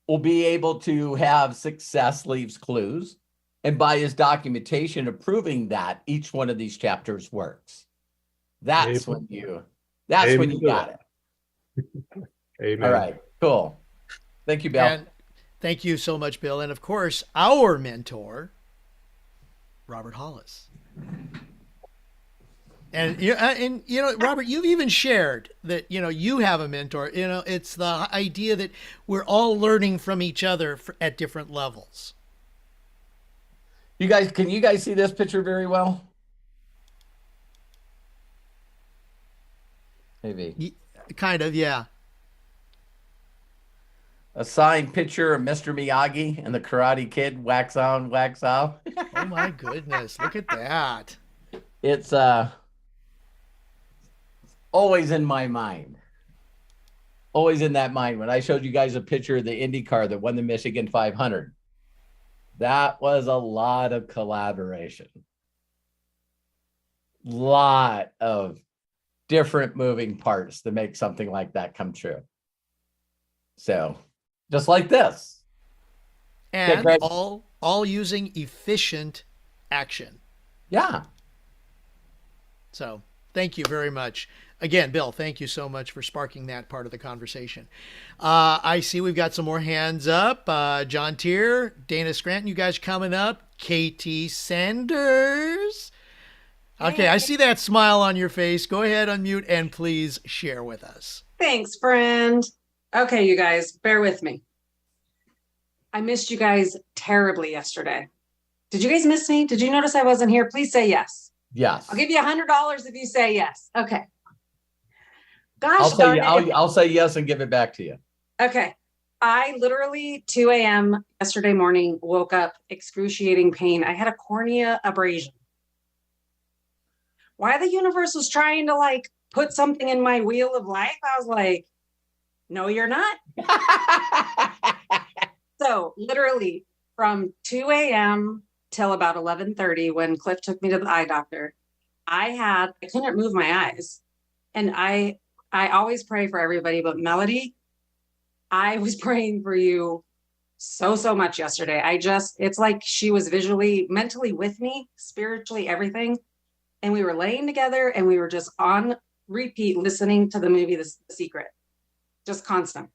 will be able to have Success Leaves Clues and by his documentation of proving that each one of these chapters works. That's when you got it. Amen. All right, cool. Thank you, Bill. And thank you so much, Bill. And of course, our mentor, Robert Hollis. And you know, Robert, you've even shared that, you know, you have a mentor. You know, it's the idea that we're all learning from each other at different levels. Can you guys see this picture very well? Maybe. Kind of, yeah. A signed picture of Mr. Miyagi and the Karate Kid, wax on, wax off. Oh my goodness, look at that. It's always in my mind. Always in that mind. When I showed you guys a picture of the Indy car that won the Michigan 500, that was a lot of collaboration. Lot of different moving parts to make something like that come true. So just like this. Okay, And Greg. all using efficient action. Yeah. So thank you very much. Again, Bill, thank you so much for sparking that part of the conversation. I see we've got some more hands up. John Tier, Dana Scranton, you guys coming up. KT Sanders. Okay, I see that smile on your face. Go ahead, unmute, and please share with us. Thanks, friend. Okay, you guys, bear with me. I missed you guys terribly yesterday. Did you guys miss me? Did you notice I wasn't here? Please say yes. Yes. I'll give you $100 if you say yes. Okay. Gosh, I'll say yes and give it back to you. Okay. I literally 2 a.m. yesterday morning woke up excruciating pain. I had a cornea abrasion. Why the universe was trying to like put something in my wheel of life, I was like, no, you're not. So literally from 2 a.m. till about 11:30 when Cliff took me to the eye doctor, I couldn't move my eyes. And I always pray for everybody, but Melody, I was praying for you so much yesterday. It's like she was visually, mentally with me, spiritually, everything. And we were laying together and we were just on repeat listening to the movie The Secret, just constant.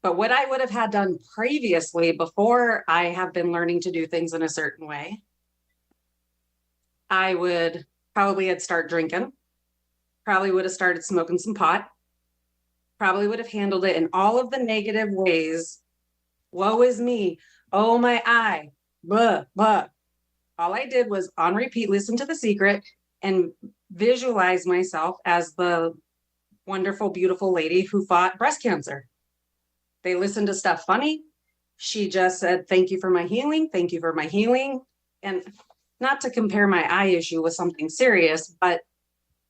But what I would have had done previously, before I have been learning to do things in a certain way, I would probably had started drinking, probably would have started smoking some pot, probably would have handled it in all of the negative ways. Woe is me. Oh, my eye. Blah, blah. All I did was on repeat, listen to The Secret and visualize myself as the wonderful, beautiful lady who fought breast cancer. They listened to stuff funny. She just said, thank you for my healing. Thank you for my healing. And not to compare my eye issue with something serious, but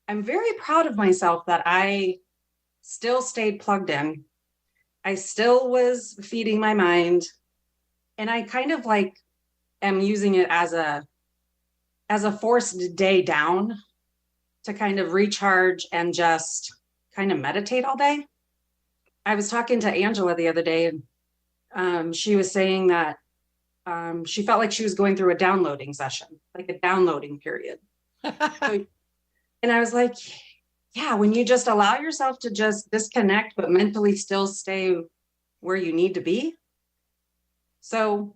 I'm very proud of myself that I still stayed plugged in. I still was feeding my mind. And I kind of like am using it as a forced day down to kind of recharge and just kind of meditate all day. I was talking to Angela the other day, and she was saying that she felt like she was going through a downloading session, like a downloading period. And I was like, yeah, when you just allow yourself to just disconnect, but mentally still stay where you need to be. So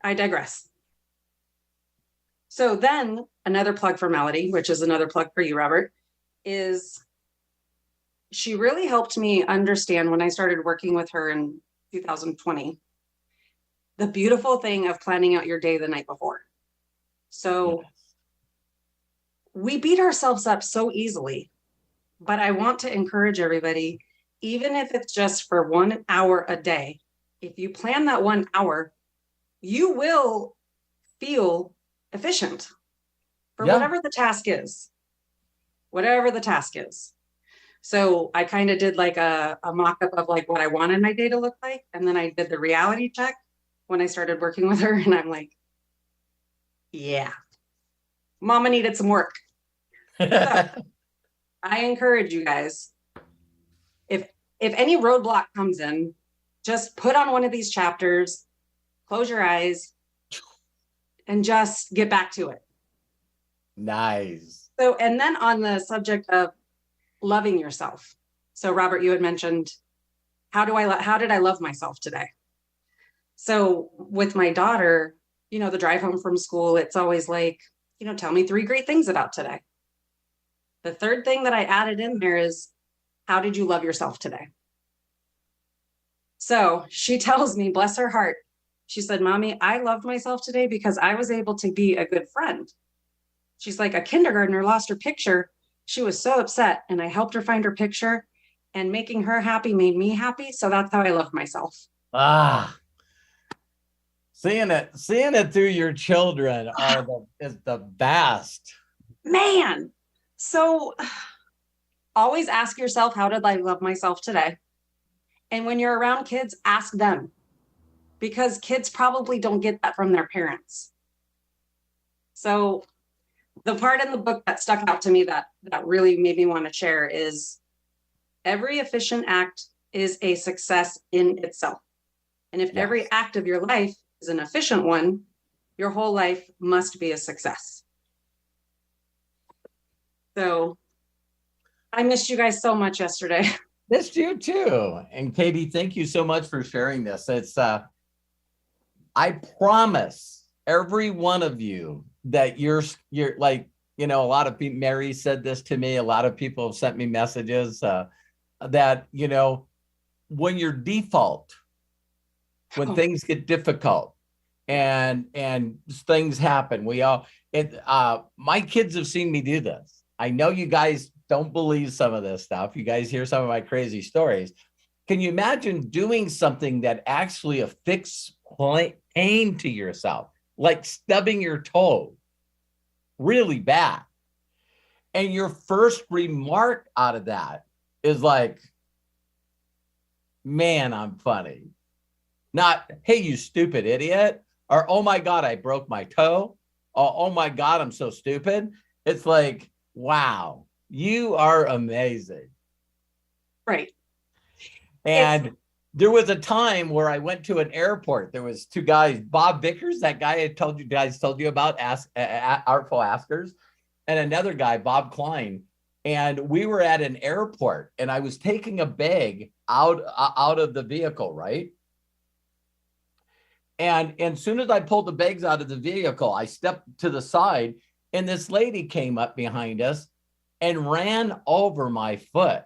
I digress. So then another plug for Melody, which is another plug for you, Robert, is she really helped me understand when I started working with her in 2020, the beautiful thing of planning out your day the night before. So we beat ourselves up so easily, but I want to encourage everybody, even if it's just for 1 hour a day, if you plan that 1 hour, you will feel efficient for whatever the task is, So I kind of did like a mock-up of like what I wanted my day to look like. And then I did the reality check when I started working with her. And I'm like, yeah, mama needed some work. So I encourage you guys, if any roadblock comes in, just put on one of these chapters, close your eyes, and just get back to it. Nice. So, and then on the subject of loving yourself. So Robert, you had mentioned, how did I love myself today? So with my daughter, the drive home from school, it's always like, tell me 3 great things about today. The third thing that I added in there is, how did you love yourself today? So she tells me, bless her heart, she said, Mommy, I loved myself today because I was able to be a good friend. She's like, a kindergartner lost her picture. She was so upset, and I helped her find her picture, and making her happy made me happy. So that's how I love myself. Seeing it through your children is the best. Man. So always ask yourself, how did I love myself today? And when you're around kids, ask them, because kids probably don't get that from their parents. So The part in the book that stuck out to me that really made me want to share is every efficient act is a success in itself. And if every act of your life is an efficient one, your whole life must be a success. So I missed you guys so much yesterday. Missed you too. And Katie, thank you so much for sharing this. It's I promise every one of you that you're like, you know, a lot of people, Mary said this to me, a lot of people have sent me messages that, you know, when your default, when things get difficult and things happen, my kids have seen me do this. I know you guys don't believe some of this stuff. You guys hear some of my crazy stories. Can you imagine doing something that actually afflicts pain to yourself, like stubbing your toe really bad? And your first remark out of that is like, man, I'm funny. Not, hey, you stupid idiot, or oh my God, I broke my toe. Oh my God, I'm so stupid. It's like, wow, you are amazing. Right. And there was a time where I went to an airport. There was two guys, Bob Vickers, that guy I told you about, Artful Askers, and another guy, Bob Klein. And we were at an airport, and I was taking a bag out of the vehicle, right? And as soon as I pulled the bags out of the vehicle, I stepped to the side, and this lady came up behind us and ran over my foot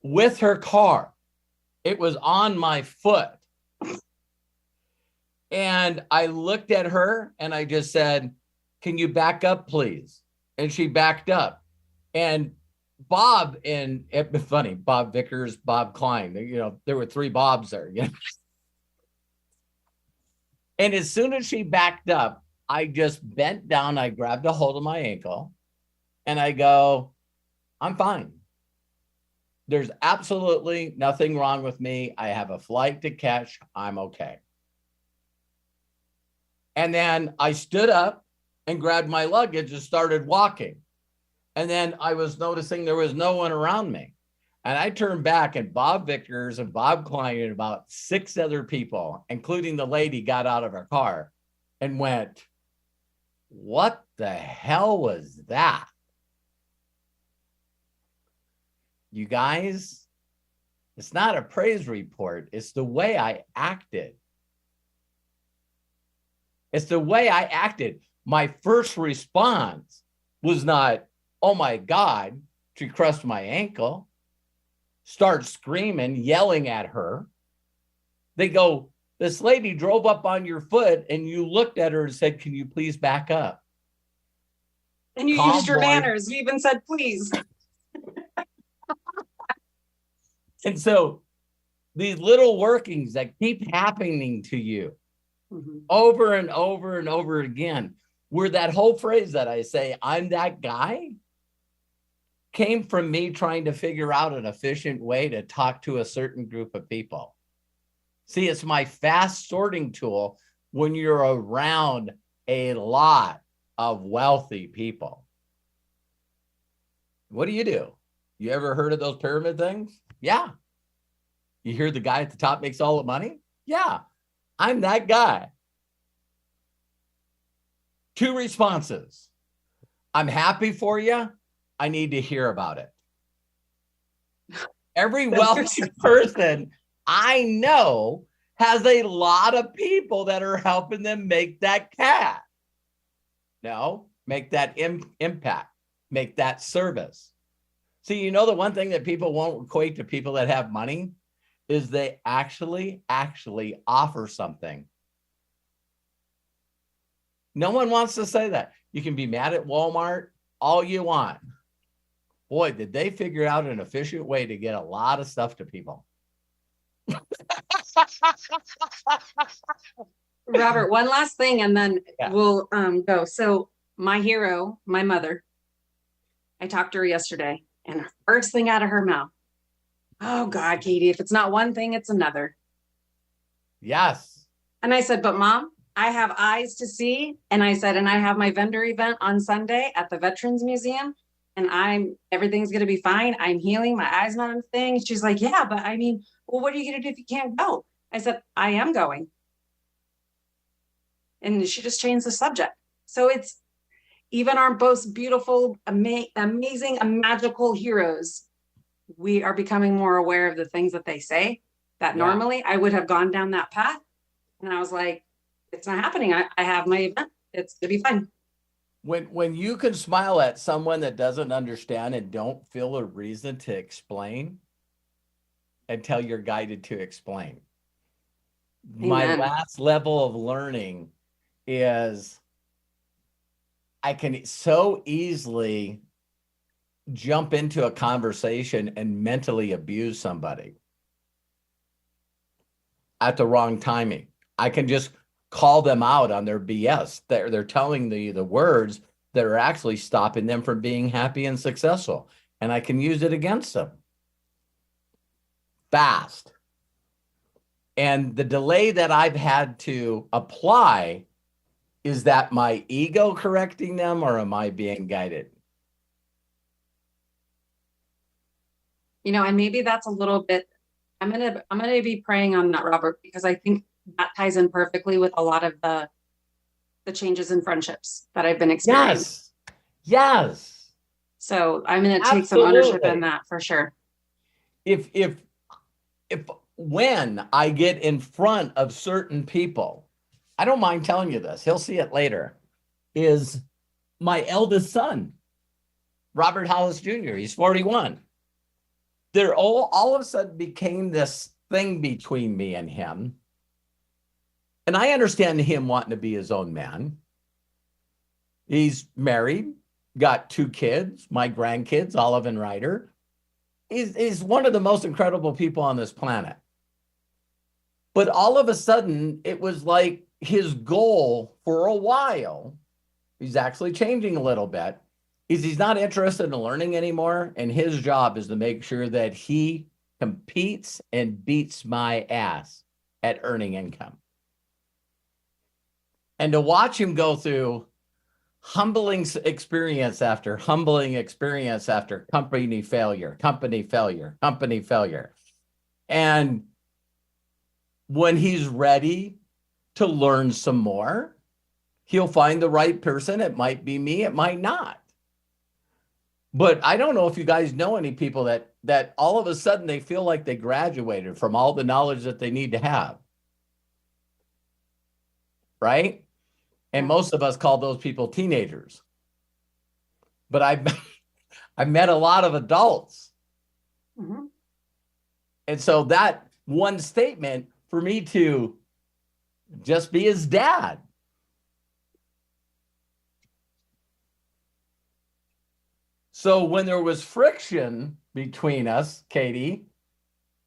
with her car. It was on my foot. And I looked at her and I just said, can you back up, please? And she backed up. And Bob, and it'd be funny, Bob Vickers, Bob Klein, you know, there were three Bobs there. You know? And as soon as she backed up, I just bent down, I grabbed a hold of my ankle, and I go, I'm fine. There's absolutely nothing wrong with me. I have a flight to catch. I'm okay. And then I stood up and grabbed my luggage and started walking. And then I was noticing there was no one around me. And I turned back, and Bob Vickers and Bob Klein and about 6 other people, including the lady, got out of her car and went, what the hell was that? You guys, it's not a praise report. It's the way I acted. It's the way I acted. My first response was not, oh my God, she crushed my ankle. Start screaming, yelling at her. They go, this lady drove up on your foot, and you looked at her and said, can you please back up? And you used your manners. You even said, please. And so these little workings that keep happening to you over and over and over again, where that whole phrase that I say, I'm that guy, came from me trying to figure out an efficient way to talk to a certain group of people. See, it's my fast sorting tool when you're around a lot of wealthy people. What do? You ever heard of those pyramid things? Yeah. You hear the guy at the top makes all the money? Yeah, I'm that guy. 2 responses. I'm happy for you. I need to hear about it. Every wealthy person I know has a lot of people that are helping them make that cash. No, make that impact, make that service. See, you know, the one thing that people won't equate to people that have money is they actually offer something. No one wants to say that. You can be mad at Walmart all you want. Boy, did they figure out an efficient way to get a lot of stuff to people. Robert, one last thing, and then we'll go. So my hero, my mother, I talked to her yesterday, and the first thing out of her mouth, oh God, Katie, if it's not one thing, it's another. Yes. And I said, but Mom, I have eyes to see. And I said, and I have my vendor event on Sunday at the Veterans Museum. And everything's going to be fine. I'm healing. My eyes not a thing. She's like, yeah, but I mean, well, what are you going to do if you can't go? I said, I am going. And she just changed the subject. So it's even our most beautiful, amazing, and magical heroes. We are becoming more aware of the things that they say that normally I would have gone down that path. And I was like, it's not happening. I have my event. It's going to be fun. When you can smile at someone that doesn't understand and don't feel a reason to explain until you're guided to explain. Amen. My last level of learning is I can so easily jump into a conversation and mentally abuse somebody at the wrong timing. I can just call them out on their BS. They're telling the words that are actually stopping them from being happy and successful. And I can use it against them fast. And the delay that I've had to apply, is that my ego correcting them or am I being guided? You know, and maybe that's a little bit, I'm gonna be praying on that, Robert, because I think that ties in perfectly with a lot of the changes in friendships that I've been experiencing. Yes. So I'm gonna take some ownership in that for sure. If when I get in front of certain people, I don't mind telling you this, he'll see it later, is my eldest son, Robert Hollis Jr. He's 41. They're all of a sudden became this thing between me and him. And I understand him wanting to be his own man. He's married, got 2 kids, my grandkids, Olive and Ryder. He's one of the most incredible people on this planet. But all of a sudden, it was like his goal for a while, he's actually changing a little bit, is he's not interested in learning anymore. And his job is to make sure that he competes and beats my ass at earning income. And to watch him go through humbling experience after humbling experience after company failure. And when he's ready to learn some more, he'll find the right person. It might be me, it might not. But I don't know if you guys know any people that all of a sudden they feel like they graduated from all the knowledge that they need to have. Right? And most of us call those people teenagers. But I met a lot of adults. Mm-hmm. And so that one statement for me to just be his dad. So when there was friction between us, Katie,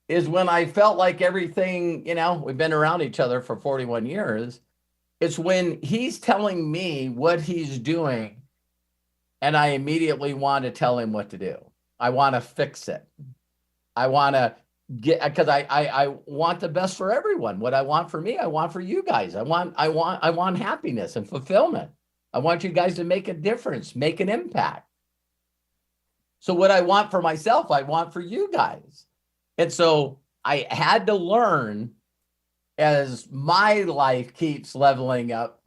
is when I felt like everything, we've been around each other for 41 years. It's when he's telling me what he's doing and I immediately want to tell him what to do. I want to fix it. I want to because I want the best for everyone. What I want for me, I want for you guys. I want happiness and fulfillment. I want you guys to make a difference, make an impact. So what I want for myself, I want for you guys. And so I had to learn, as my life keeps leveling up,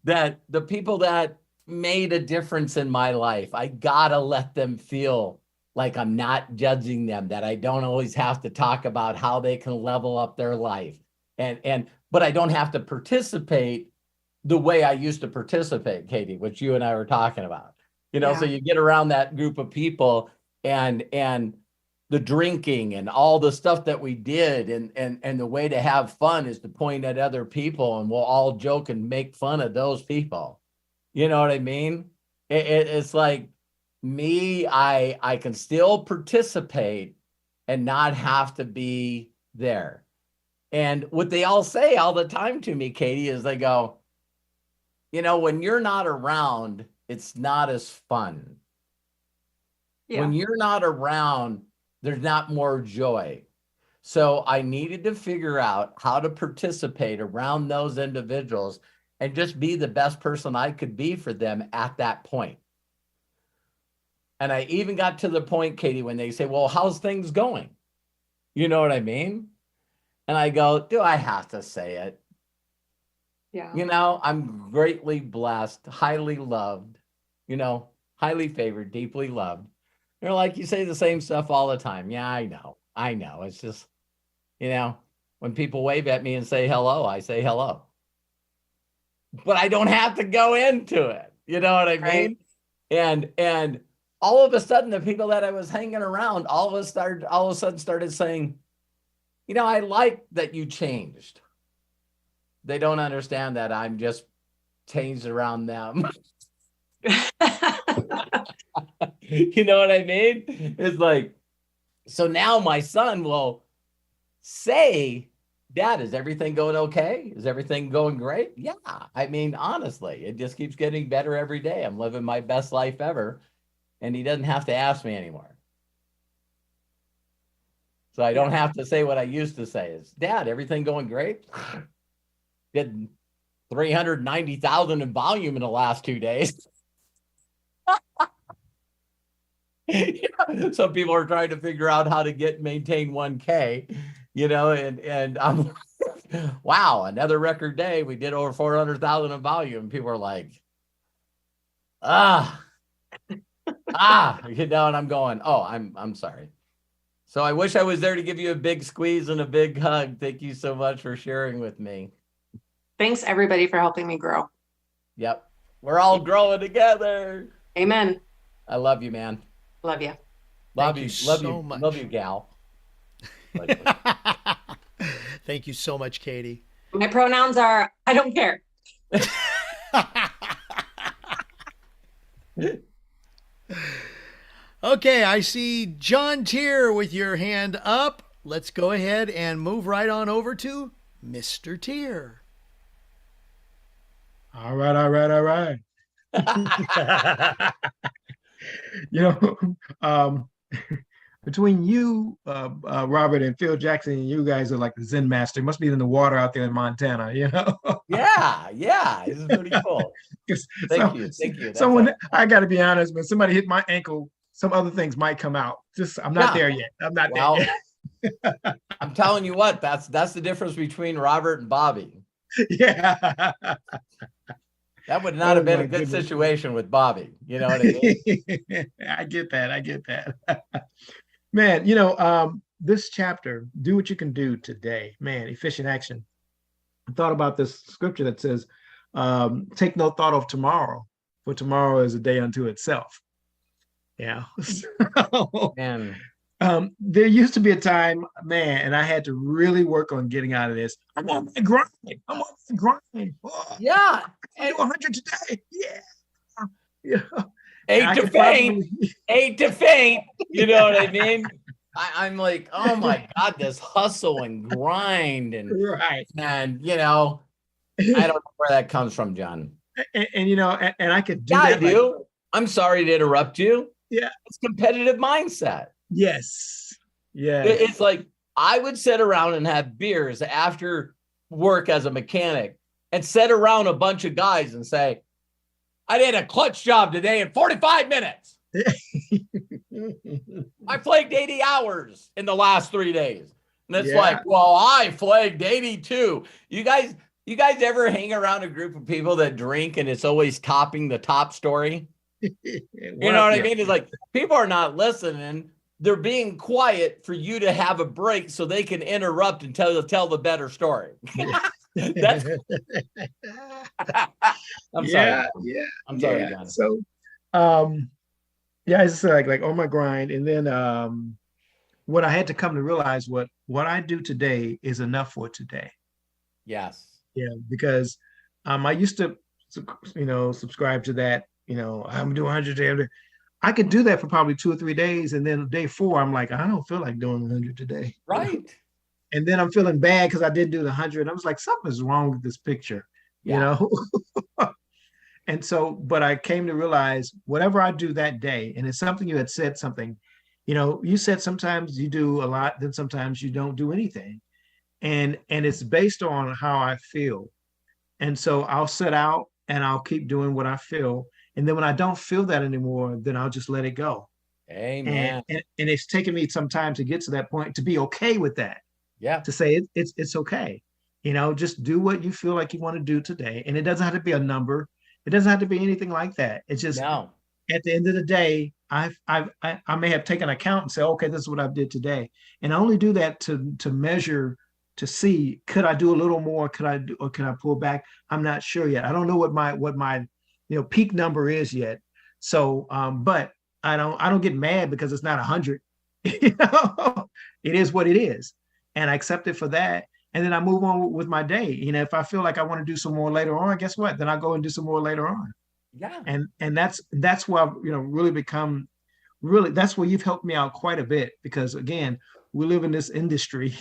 that the people that made a difference in my life, I gotta let them feel like I'm not judging them, that I don't always have to talk about how they can level up their life. But I don't have to participate the way I used to participate, Katie, which you and I were talking about. So you get around that group of people and the drinking and all the stuff that we did and the way to have fun is to point at other people and we'll all joke and make fun of those people. You know what I mean? It's like me, I can still participate and not have to be there. And what they all say all the time to me, Katie, is they go, when you're not around, it's not as fun. Yeah. When you're not around, there's not more joy. So I needed to figure out how to participate around those individuals and just be the best person I could be for them at that point. And I even got to the point, Katie, when they say, well, how's things going? You know what I mean? And I go, do I have to say it? Yeah. You know, I'm greatly blessed, highly loved, you know, highly favored, deeply loved. They're like, you say the same stuff all the time. Yeah, I know. It's just, you know, when people wave at me and say hello, I say hello. But I don't have to go into it. You know what I mean? Right. And all of a sudden, the people that I was hanging around, all of a sudden started saying, you know, I like that you changed. They don't understand that I'm just changed around them. You know what I mean? It's like, so now my son will say, Dad, is everything going okay? Is everything going great? Yeah. I mean, honestly, it just keeps getting better every day. I'm living my best life ever. And he doesn't have to ask me anymore. So I don't have to say what I used to say is, Dad, everything going great? Did 390,000 in volume in the last 2 days. Some people are trying to figure out how to maintain 1K, you know, and I'm wow, another record day. We did over 400,000 in volume. People are like, you know, and I'm going, oh, I'm sorry. So I wish I was there to give you a big squeeze and a big hug. Thank you so much for sharing with me. Thanks everybody for helping me grow. Yep. We're all growing together. Amen. I love you, man. Love you. Love Thank you you love so you. much. Love you, gal. Thank you so much, Katie. My pronouns are, I don't care. Okay, I see John Tier with your hand up. Let's go ahead and move right on over to Mr. Tier. All right. You know, between you, Robert, and Phil Jackson, you guys are like the Zen master. You must be in the water out there in Montana, you know? Yeah. This is pretty cool. Thank you. That's Someone, awesome. I got to be honest, when somebody hit my ankle, some other things might come out. I'm not there yet. I'm not there yet. I'm telling you what, that's the difference between Robert and Bobby. Yeah. That would not have been a good goodness. situation with Bobby. You know what I mean? I get that. Man, you know, this chapter, do what you can do today. Man, efficient action. I thought about this scripture that says, take no thought of tomorrow, for tomorrow is a day unto itself. Yeah. So, And there used to be a time, man, and I had to really work on getting out of this. I'm on my grind. Oh, yeah. I do 100 today. Yeah. Yeah. Eight to faint. You know what I mean? I'm like, oh my God, this hustle and grind and right. And you know, I don't know where that comes from, John. And you know, and I could do yeah, that. I do. I'm sorry to interrupt you. Yeah. It's competitive mindset. Yes. Yeah. It's like I would sit around and have beers after work as a mechanic and sit around a bunch of guys and say, I did a clutch job today in 45 minutes. I flagged 80 hours in the last 3 days. And it's like, well, I flagged 82. You guys ever hang around a group of people that drink and it's always topping the top story? You know what I mean? It's like people are not listening. They're being quiet for you to have a break so they can interrupt and tell the better story. That's I'm sorry. I'm sorry, John. So yeah, it's like on my grind. And then what I had to come to realize what I do today is enough for today. Yes. Yeah, because I used to subscribe to that, I'm doing 100 today. I could do that for probably 2 or 3 days, and then day 4, I'm like, I don't feel like doing 100 today. Right. And then I'm feeling bad because I didn't do the 100. I was like, something's wrong with this picture, you know? And so, but I came to realize whatever I do that day, and it's something you had said something, You know, you said sometimes you do a lot, then sometimes you don't do anything. And it's based on how I feel. And so I'll set out and I'll keep doing what I feel. And then when I don't feel that anymore, then I'll just let it go. Amen. And it's taken me some time to get to that point to be okay with that, Yeah. to say it's okay. You know, just do what you feel like you want to do today. And it doesn't have to be a number. It doesn't have to be anything like that. It's just No. at the end of the day, I may have taken account and say, okay, this is what I did today. And I only do that to measure, to see, could I do a little more? Could I do, or can I pull back? I'm not sure yet. I don't know what my peak number is yet. So but I don't get mad because it's not 100. You know, it is what it is. And I accept it for that. And then I move on with my day. You know, if I feel like I want to do some more later on, guess what? Then I go and do some more later on. Yeah. And that's where I've, really become that's where you've helped me out quite a bit, because again, we live in this industry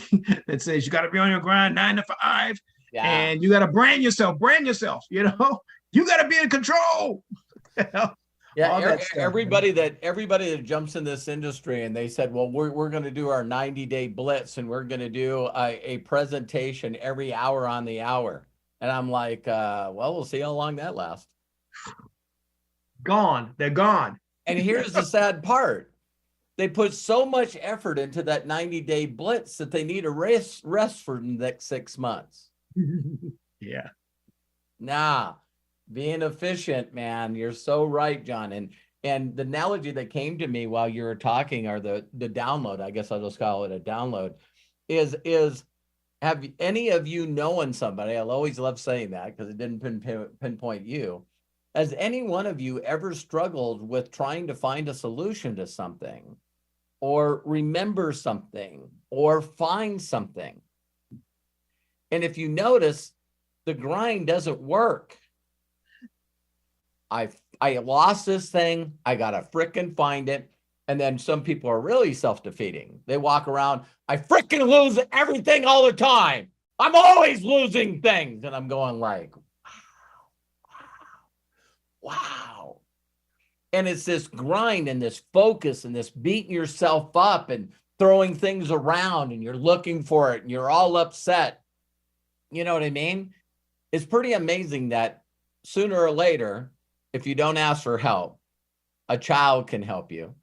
that says you got to be on your grind 9 to 5, Yeah. and you got to brand yourself, you got to be in control. Yeah, all that stuff, everybody that jumps in this industry and they said, well, we're going to do our 90-day blitz and we're going to do a presentation every hour on the hour. And I'm like, well, we'll see how long that lasts. Gone. They're gone. And here's the sad part. They put so much effort into that 90-day blitz that they need a rest for the next 6 months. Yeah. Nah. Being efficient, man. You're so right, John. And the analogy that came to me while you were talking, or the download, I guess I'll just call it a download, is have any of you known somebody? I'll always love saying that because it didn't pinpoint you. Has any one of you ever struggled with trying to find a solution to something, or remember something, or find something? And if you notice, the grind doesn't work. I lost this thing. I got to frickin' find it. And then some people are really self-defeating. They walk around, I frickin' lose everything all the time. I'm always losing things. And I'm going like, wow. And it's this grind and this focus and this beating yourself up and throwing things around, and you're looking for it and you're all upset. You know what I mean? It's pretty amazing that sooner or later, if you don't ask for help, a child can help you.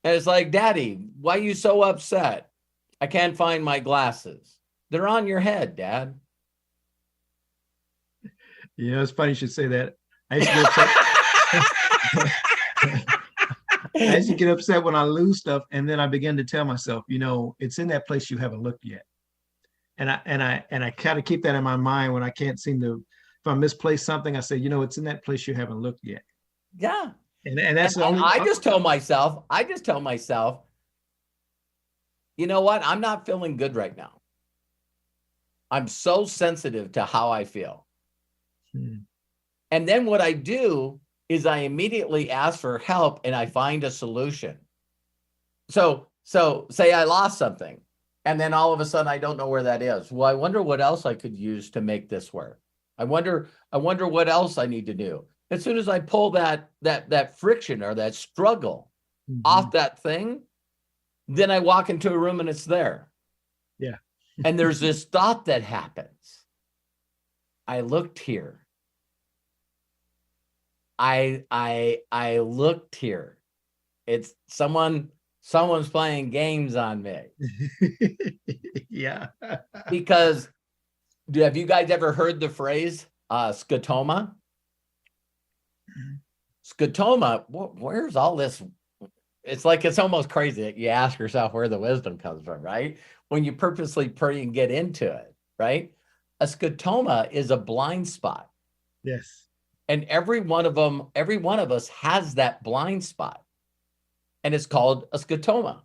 And it's like, Daddy, why are you so upset? I can't find my glasses. They're on your head, Dad. It's funny you should say that. I used to get upset when I lose stuff, and then I begin to tell myself, it's in that place you haven't looked yet. And I kind of keep that in my mind when I can't seem to. If I misplace something, I say, it's in that place you haven't looked yet. Yeah. And that's the only. I just tell myself, you know what? I'm not feeling good right now. I'm so sensitive to how I feel. And then what I do is I immediately ask for help and I find a solution. So say I lost something, and then all of a sudden I don't know where that is. Well, I wonder what else I could use to make this work. I wonder what else I need to do. As soon as I pull that friction or that struggle off that thing, then I walk into a room and it's there. Yeah. And there's this thought that happens. I looked here. I looked here. It's someone's playing games on me. Yeah. Because have you guys ever heard the phrase scotoma? Scotoma, where's all this? It's like, it's almost crazy that you ask yourself where the wisdom comes from, right? When you purposely pray and get into it, right? A scotoma is a blind spot. Yes. And every one of us has that blind spot. And it's called a scotoma.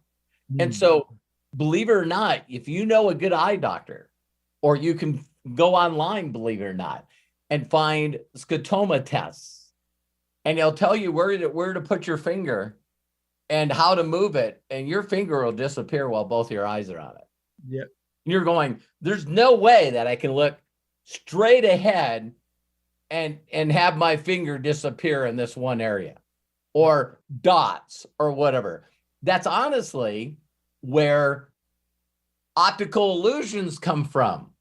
And so, believe it or not, if you know a good eye doctor, or you can go online, believe it or not, and find scotoma tests. And they'll tell you where to put your finger and how to move it. And your finger will disappear while both your eyes are on it. Yep. You're going, there's no way that I can look straight ahead and have my finger disappear in this one area, or dots or whatever. That's honestly where optical illusions come from.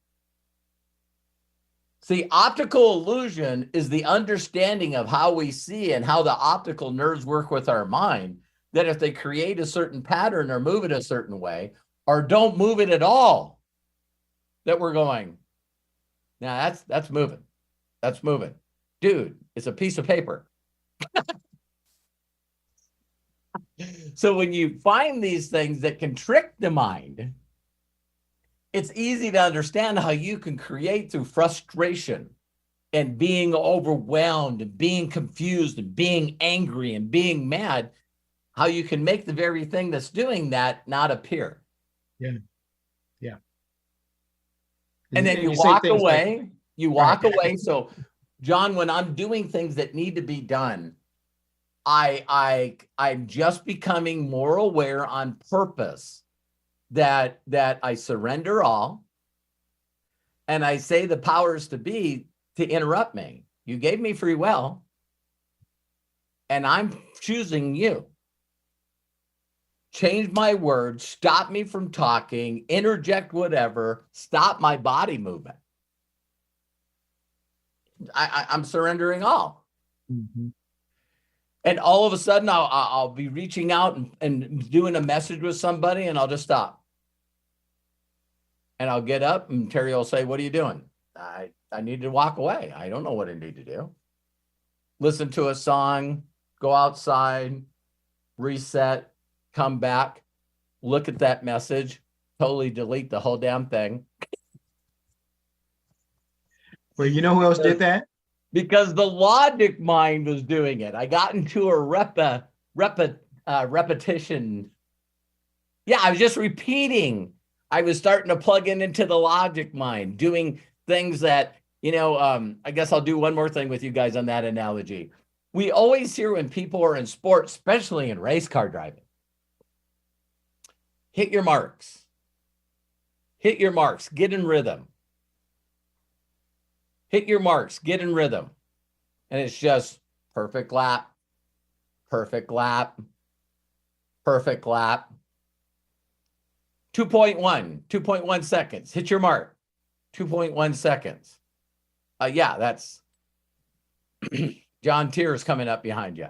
See, optical illusion is the understanding of how we see and how the optical nerves work with our mind, that if they create a certain pattern or move it a certain way, or don't move it at all, that we're going, now that's moving. That's moving. Dude, it's a piece of paper. So when you find these things that can trick the mind, it's easy to understand how you can create through frustration and being overwhelmed and being confused and being angry and being mad, how you can make the very thing that's doing that not appear. Yeah. Yeah. And then you say walk things like- away. You walk away. So, John, when I'm doing things that need to be done, I'm just becoming more aware on purpose that I surrender all, and I say the powers to be to interrupt me. You gave me free will, and I'm choosing you. Change my words, stop me from talking, interject whatever, stop my body movement. I'm surrendering all. Mm-hmm. And all of a sudden, I'll be reaching out and doing a message with somebody, and I'll just stop. And I'll get up, and Terry will say, "What are you doing?" I need to walk away. I don't know what I need to do. Listen to a song, go outside, reset, come back, look at that message, totally delete the whole damn thing. Well, you know who else did that? Because the logic mind was doing it. I got into a repetition. Yeah, I was just repeating. I was starting to plug into the logic mind, doing things that, I guess I'll do one more thing with you guys on that analogy. We always hear when people are in sports, especially in race car driving, hit your marks. Hit your marks. Get in rhythm. Hit your marks, get in rhythm. And it's just perfect lap, perfect lap, perfect lap. 2.1 seconds. Hit your mark. 2.1 seconds. Yeah, that's John Tears coming up behind you.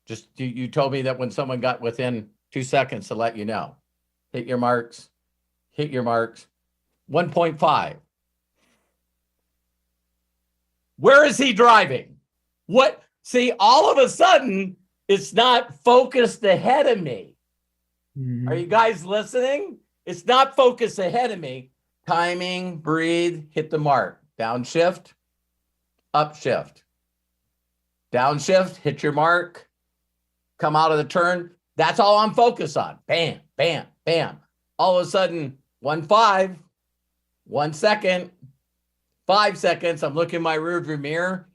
Just you told me that when someone got within 2 seconds to let you know. Hit your marks. Hit your marks. 1.5. Where is he driving? What? See, all of a sudden, it's not focused ahead of me. Mm-hmm. Are you guys listening? It's not focused ahead of me. Timing, breathe, hit the mark. Downshift, upshift. Downshift, hit your mark. Come out of the turn. That's all I'm focused on. Bam, bam, bam. All of a sudden, 1.5, 1 second. 5 seconds, I'm looking in my rearview mirror.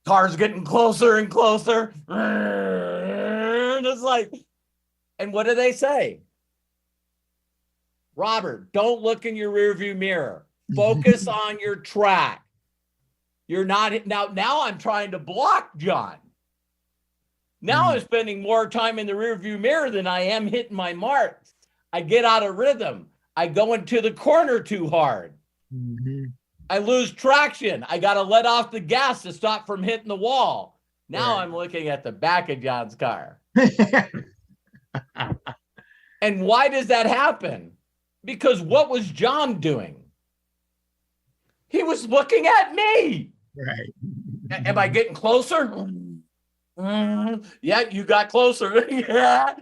Car's getting closer and closer. It's like, and what do they say? Robert, don't look in your rearview mirror. Focus on your track. You're not now I'm trying to block John. Now I'm spending more time in the rearview mirror than I am hitting my marks. I get out of rhythm. I go into the corner too hard. Mm-hmm. I lose traction. I got to let off the gas to stop from hitting the wall. Now Right. I'm looking at the back of John's car. And why does that happen? Because what was John doing? He was looking at me. Right. Am I getting closer? Yeah, you got closer. yeah.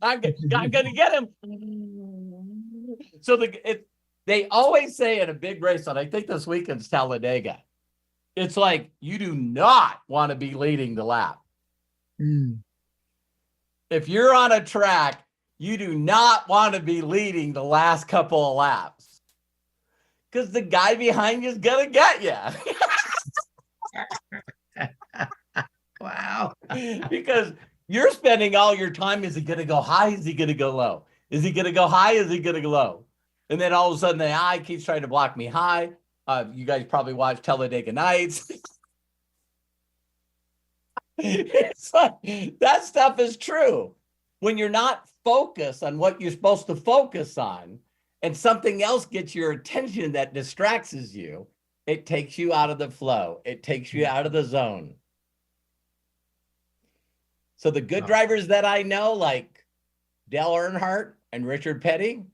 I'm going to get him. So they always say in a big race, and I think this weekend's Talladega, it's like you do not want to be leading the lap. Mm. If you're on a track, you do not want to be leading the last couple of laps because the guy behind you is going to get you. Wow. Because you're spending all your time. Is he going to go high? Is he going to go low? Is he going to go high? Is he going to go low? And then all of a sudden the eye keeps trying to block me high. You guys probably watch Talladega Nights. It's like, that stuff is true. when you're not focused on what you're supposed to focus on and something else gets your attention that distracts you, it takes you out of the flow. It takes you out of the zone. So the good drivers that I know, like Dale Earnhardt and Richard Petty,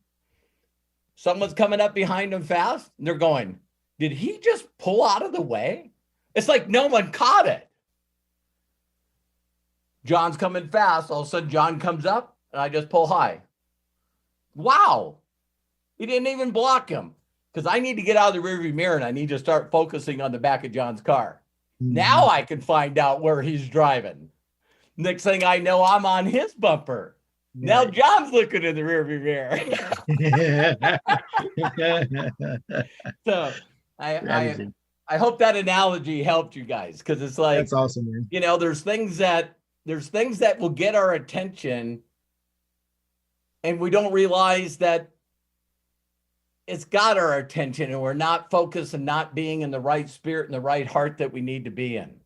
someone's coming up behind them fast, and they're going, did he just pull out of the way? It's like no one caught it. John's coming fast. All of a sudden, John comes up, and I just pull high. Wow. He didn't even block him, because I need to get out of the rearview mirror, and I need to start focusing on the back of John's car. Now I can find out where he's driving. Next thing I know, I'm on his bumper. Now John's looking in the rearview mirror. So I hope that analogy helped you guys, because it's like, that's awesome, man. you know, there's things that will get our attention, and we don't realize that it's got our attention, and we're not focused and not being in the right spirit and the right heart that we need to be in.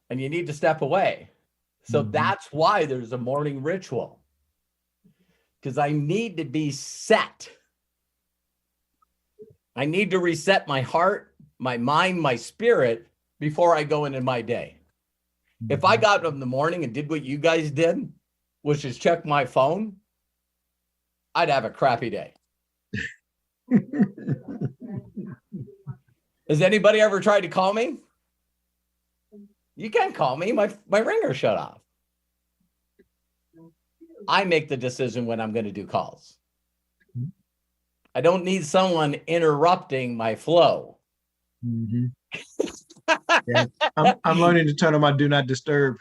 And you need to step away. So that's why there's a morning ritual, because I need to be set. I need to reset my heart, my mind, my spirit before I go into my day. If I got up in the morning and did what you guys did, which is check my phone, I'd have a crappy day. Has anybody ever tried to call me? You can't call me. My ringer shut off. I make the decision when I'm going to do calls. I don't need someone interrupting my flow. Yeah. I'm learning to turn on my do not disturb.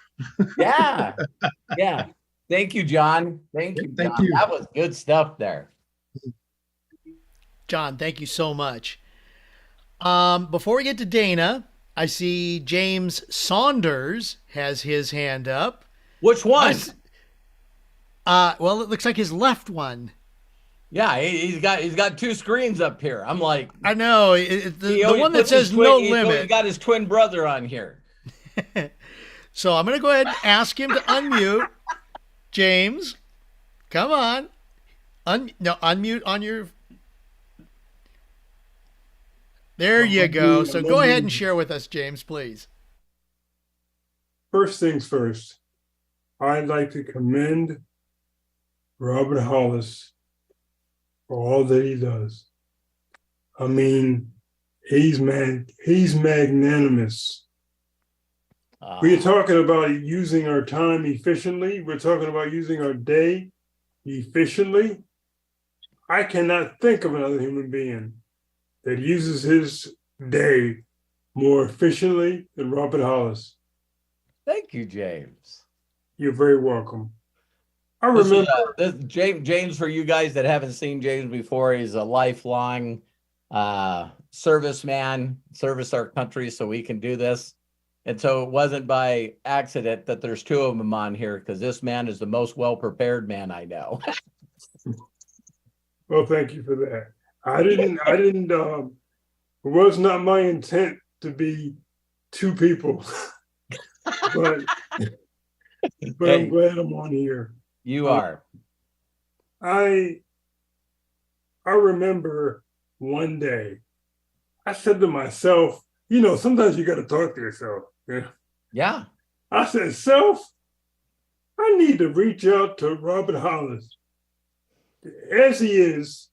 Yeah. Yeah. Thank you, John. Thank you, John. Thank you. That was good stuff there. John, thank you so much. Before we get to Dana, I see James Saunders has his hand up. Which one? Well, it looks like his left one. Yeah, he's got two screens up here. I'm like, I know the one that says no limit. He got his twin brother on here. So I'm going to go ahead and ask him to unmute. James, come on. Unmute on your. There you go. So go ahead and share with us, James, please. First things first, I'd like to commend Robert Hollis for all that he does. I mean, he's magnanimous. We are talking about using our time efficiently. We're talking about using our day efficiently. I cannot think of another human being that uses his day more efficiently than Robert Hollis. Thank you, James. You're very welcome. I remember James, for you guys that haven't seen James before, he's a lifelong serviceman, service our country so we can do this. And so it wasn't by accident that there's two of them on here, because this man is the most well-prepared man I know. Well, thank you for that. It was not my intent to be two people, but I'm glad I'm on here. You are. I remember one day I said to myself, you know, sometimes you got to talk to yourself. Yeah. Yeah. I said, self, I need to reach out to Robert Hollis. As he is,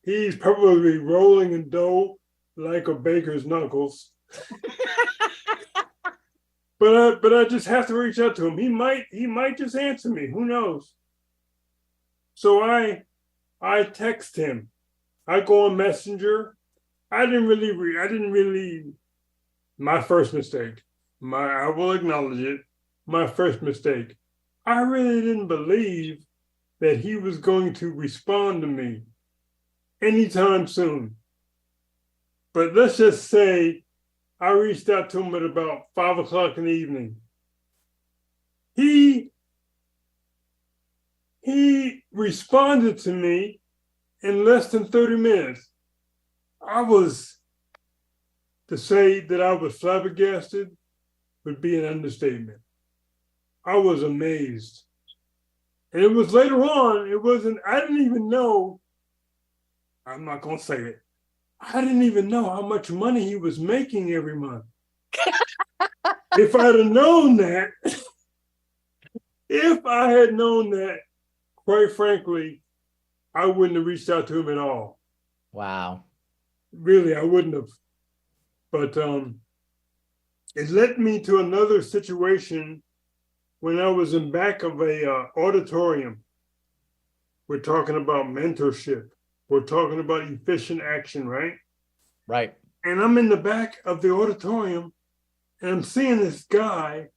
he's probably rolling in dough like a baker's knuckles. But I just have to reach out to him. He might just answer me. Who knows? So I text him. I go on Messenger. I didn't really. My first mistake. I will acknowledge it. My first mistake. I really didn't believe that he was going to respond to me anytime soon. But let's just say I reached out to him at about 5 o'clock in the evening. He responded to me in less than 30 minutes. To say that I was flabbergasted would be an understatement. I was amazed. And it was later on, I didn't even know, I'm not going to say it. I didn't even know how much money he was making every month. If I'd have known that, if I had known that, quite frankly, I wouldn't have reached out to him at all. Wow. Really, I wouldn't have. But it led me to another situation when I was in back of a auditorium. We're talking about mentorship. We're talking about efficient action, right? Right. And I'm in the back of the auditorium, and I'm seeing this guy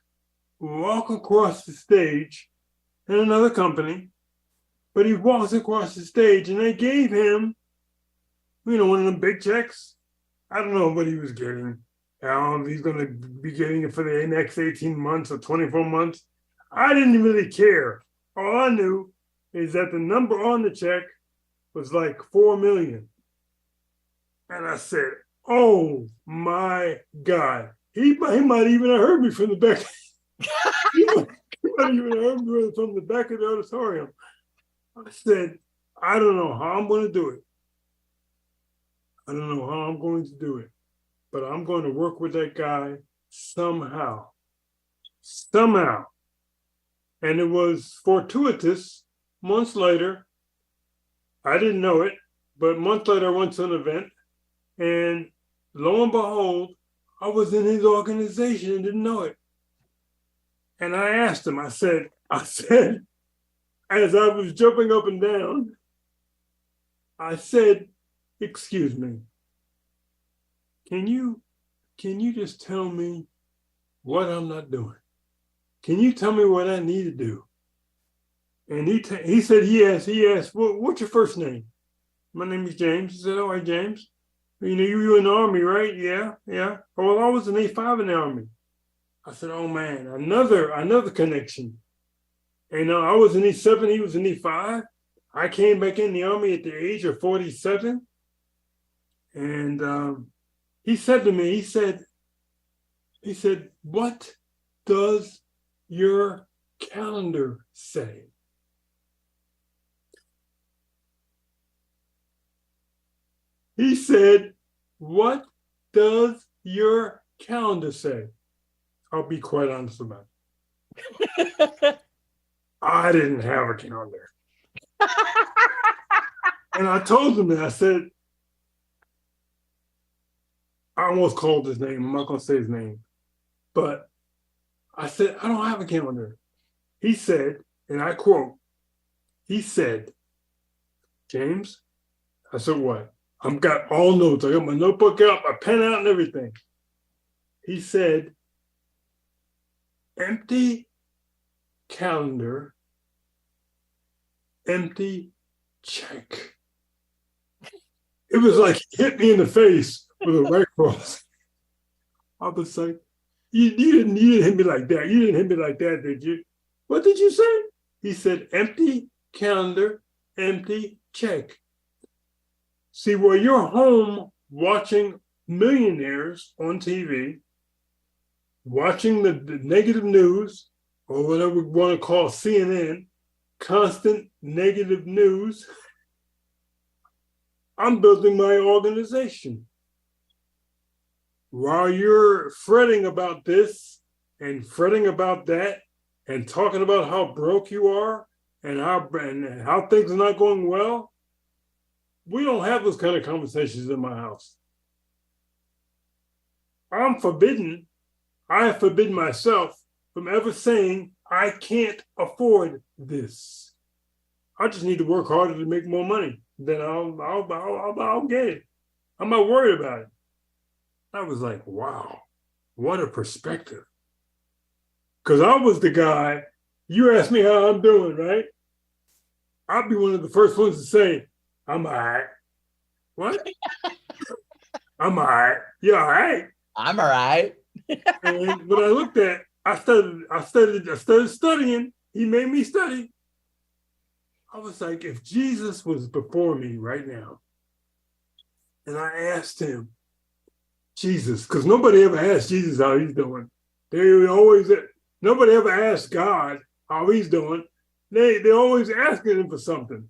walk across the stage in another company, but he walks across the stage, and they gave him, one of them big checks. I don't know what he was getting. He's going to be getting it for the next 18 months or 24 months. I didn't really care. All I knew is that the number on the check was like 4 million. And I said, oh my God. He might even have heard me from the back. he might even have heard me from the back of the auditorium. I said, I don't know how I'm going to do it. I don't know how I'm going to do it, but I'm going to work with that guy somehow. And it was fortuitous. Months later, I didn't know it, but months later I went to an event, and lo and behold, I was in his organization and didn't know it. And I asked him, I said, as I was jumping up and down, I said, excuse me, can you just tell me what I'm not doing? Can you tell me what I need to do? And he said, he asked, well, what's your first name? My name is James. He said, all right, James. You were in the Army, right? Yeah. Well, I was an A5 in the Army. I said, oh man, another connection. And I was in E7, he was in E5. I came back in the Army at the age of 47. And he said to me, he said, what does your calendar say? He said, what does your calendar say? I'll be quite honest about it. I didn't have a calendar. And I told him that. I said, I almost called his name. I'm not going to say his name. But I said, I don't have a calendar. He said, and I quote, he said, James, I said, what? I've got all notes. I got my notebook out, my pen out, and everything. He said, empty calendar, empty check. It was like he hit me in the face with a right cross. I was like, you didn't hit me like that. You didn't hit me like that, did you? What did you say? He said, empty calendar, empty check. See, while you're home watching millionaires on TV, watching the negative news, or whatever we want to call CNN, constant negative news, I'm building my organization. While you're fretting about this and fretting about that and talking about how broke you are and how things are not going well, we don't have those kind of conversations in my house. I have forbidden myself from ever saying, I can't afford this. I just need to work harder to make more money. Then I'll get it. I'm not worried about it. I was like, wow, what a perspective. Because I was the guy, you asked me how I'm doing, right? I'll be one of the first ones to say, I'm all right. What? I'm all right. You all right? I'm all right. And when I looked at, I started studying. He made me study. I was like, if Jesus was before me right now, and I asked him, Jesus, because nobody ever asked Jesus how he's doing. Nobody ever asked God how he's doing. They're always asking him for something.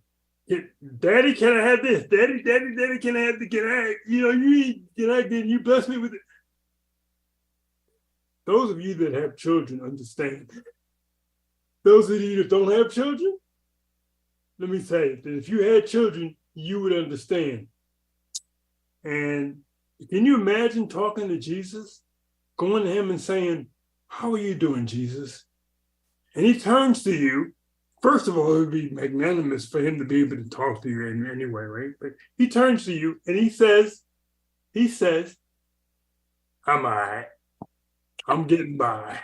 Daddy, can I have this? Daddy, can I have the, can I, can you bless me with it? Those of you that have children understand. Those of you that don't have children, let me say that if you had children, you would understand. And can you imagine talking to Jesus, going to him and saying, how are you doing, Jesus? And he turns to you. First of all, it would be magnanimous for him to be able to talk to you in any way, right? But he turns to you and he says, I'm all right. I'm getting by.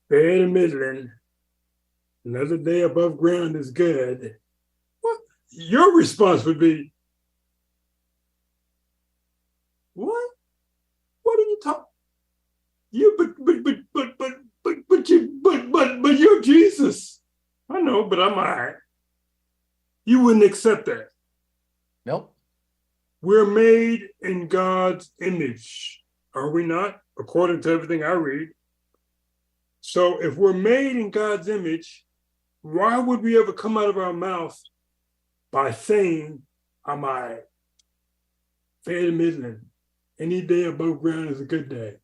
Fair to middling. Another day above ground is good. What? Your response would be, what? What are you talking? But you're Jesus. I know, but I'm all right. You wouldn't accept that. Nope. We're made in God's image, are we not? According to everything I read. So if we're made in God's image, why would we ever come out of our mouth by saying, I'm all right? Fair to middling. Any day above ground is a good day.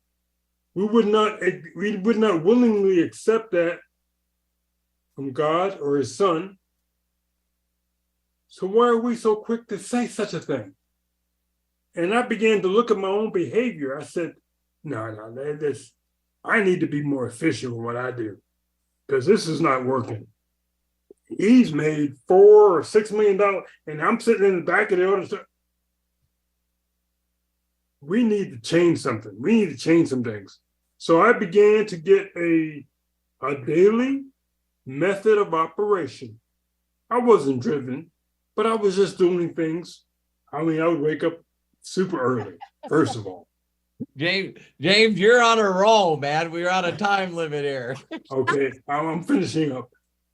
We would not willingly accept that from God or his son. So why are we so quick to say such a thing? And I began to look at my own behavior. I said, no, I need to be more efficient with what I do because this is not working. He's made $4 or $6 million and I'm sitting in the back of the other stuff. We need to change something. We need to change some things. So I began to get a daily method of operation. I wasn't driven, but I was just doing things. I mean, I would wake up super early, first of all. James, you're on a roll, man. We're on a time limit here. Okay, I'm finishing up.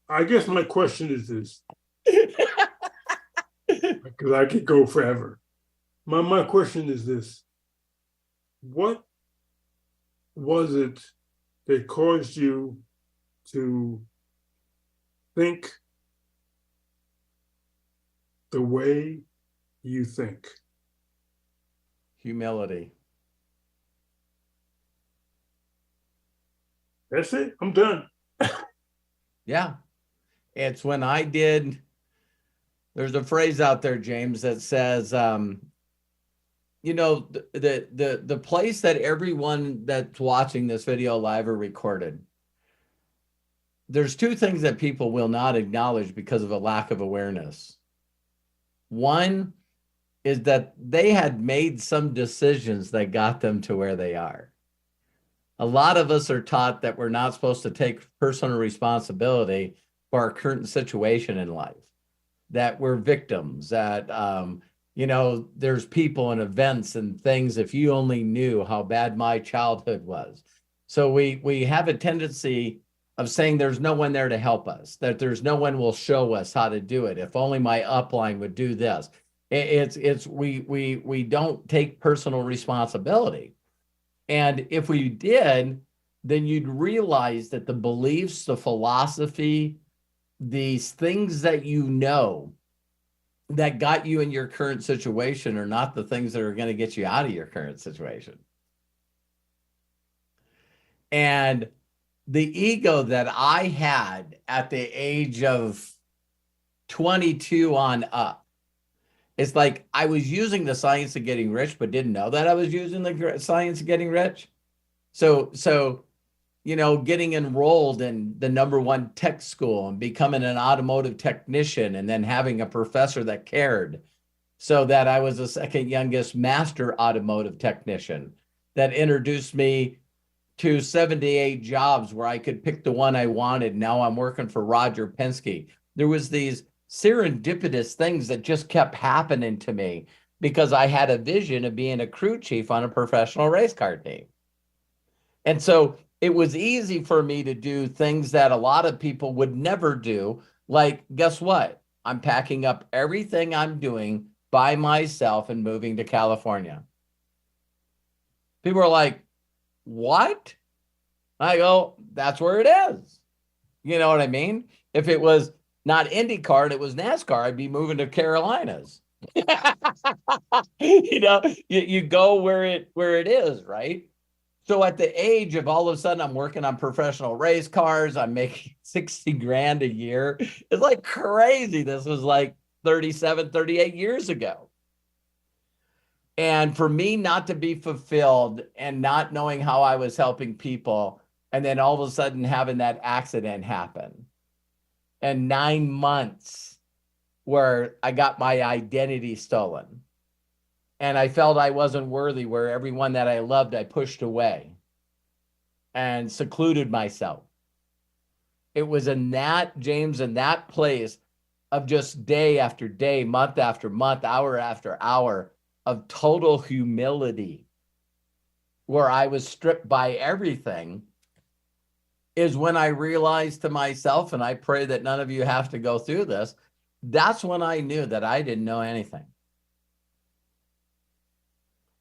I guess my question is this, because I could go forever. My question is this. What was it that caused you to think the way you think? Humility. That's it. I'm done. Yeah. It's when there's a phrase out there, James, that says, the place that everyone that's watching this video live or recorded, there's two things that people will not acknowledge because of a lack of awareness. One is that they had made some decisions that got them to where they are. A lot of us are taught that we're not supposed to take personal responsibility for our current situation in life, that we're victims, that, there's people and events and things, if you only knew how bad my childhood was. So we have a tendency of saying there's no one there to help us, that there's no one will show us how to do it. If only my upline would do this. We don't take personal responsibility. And if we did, then you'd realize that the beliefs, the philosophy, these things that you know that got you in your current situation are not the things that are going to get you out of your current situation. And the ego that I had at the age of 22 on up, it's like I was using the science of getting rich, but didn't know that I was using the science of getting rich. So getting enrolled in the #1 tech school and becoming an automotive technician and then having a professor that cared, so that I was the second youngest master automotive technician that introduced me to 78 jobs where I could pick the one I wanted. Now I'm working for Roger Penske. There was these serendipitous things that just kept happening to me because I had a vision of being a crew chief on a professional race car team. And so it was easy for me to do things that a lot of people would never do. Like, guess what? I'm packing up everything I'm doing by myself and moving to California. People are like, what? I go, that's where it is. You know what I mean? If it was not IndyCar and it was NASCAR, I'd be moving to Carolinas. You go where it is, right? So at the age of all of a sudden I'm working on professional race cars, I'm making 60 grand a year. It's like crazy. This was like 37, 38 years ago. And for me not to be fulfilled and not knowing how I was helping people, and then all of a sudden having that accident happen, and 9 months where I got my identity stolen, and I felt I wasn't worthy, where everyone that I loved, I pushed away and secluded myself. It was in that, James, in that place of just day after day, month after month, hour after hour of total humility, where I was stripped by everything, is when I realized to myself, and I pray that none of you have to go through this, that's when I knew that I didn't know anything.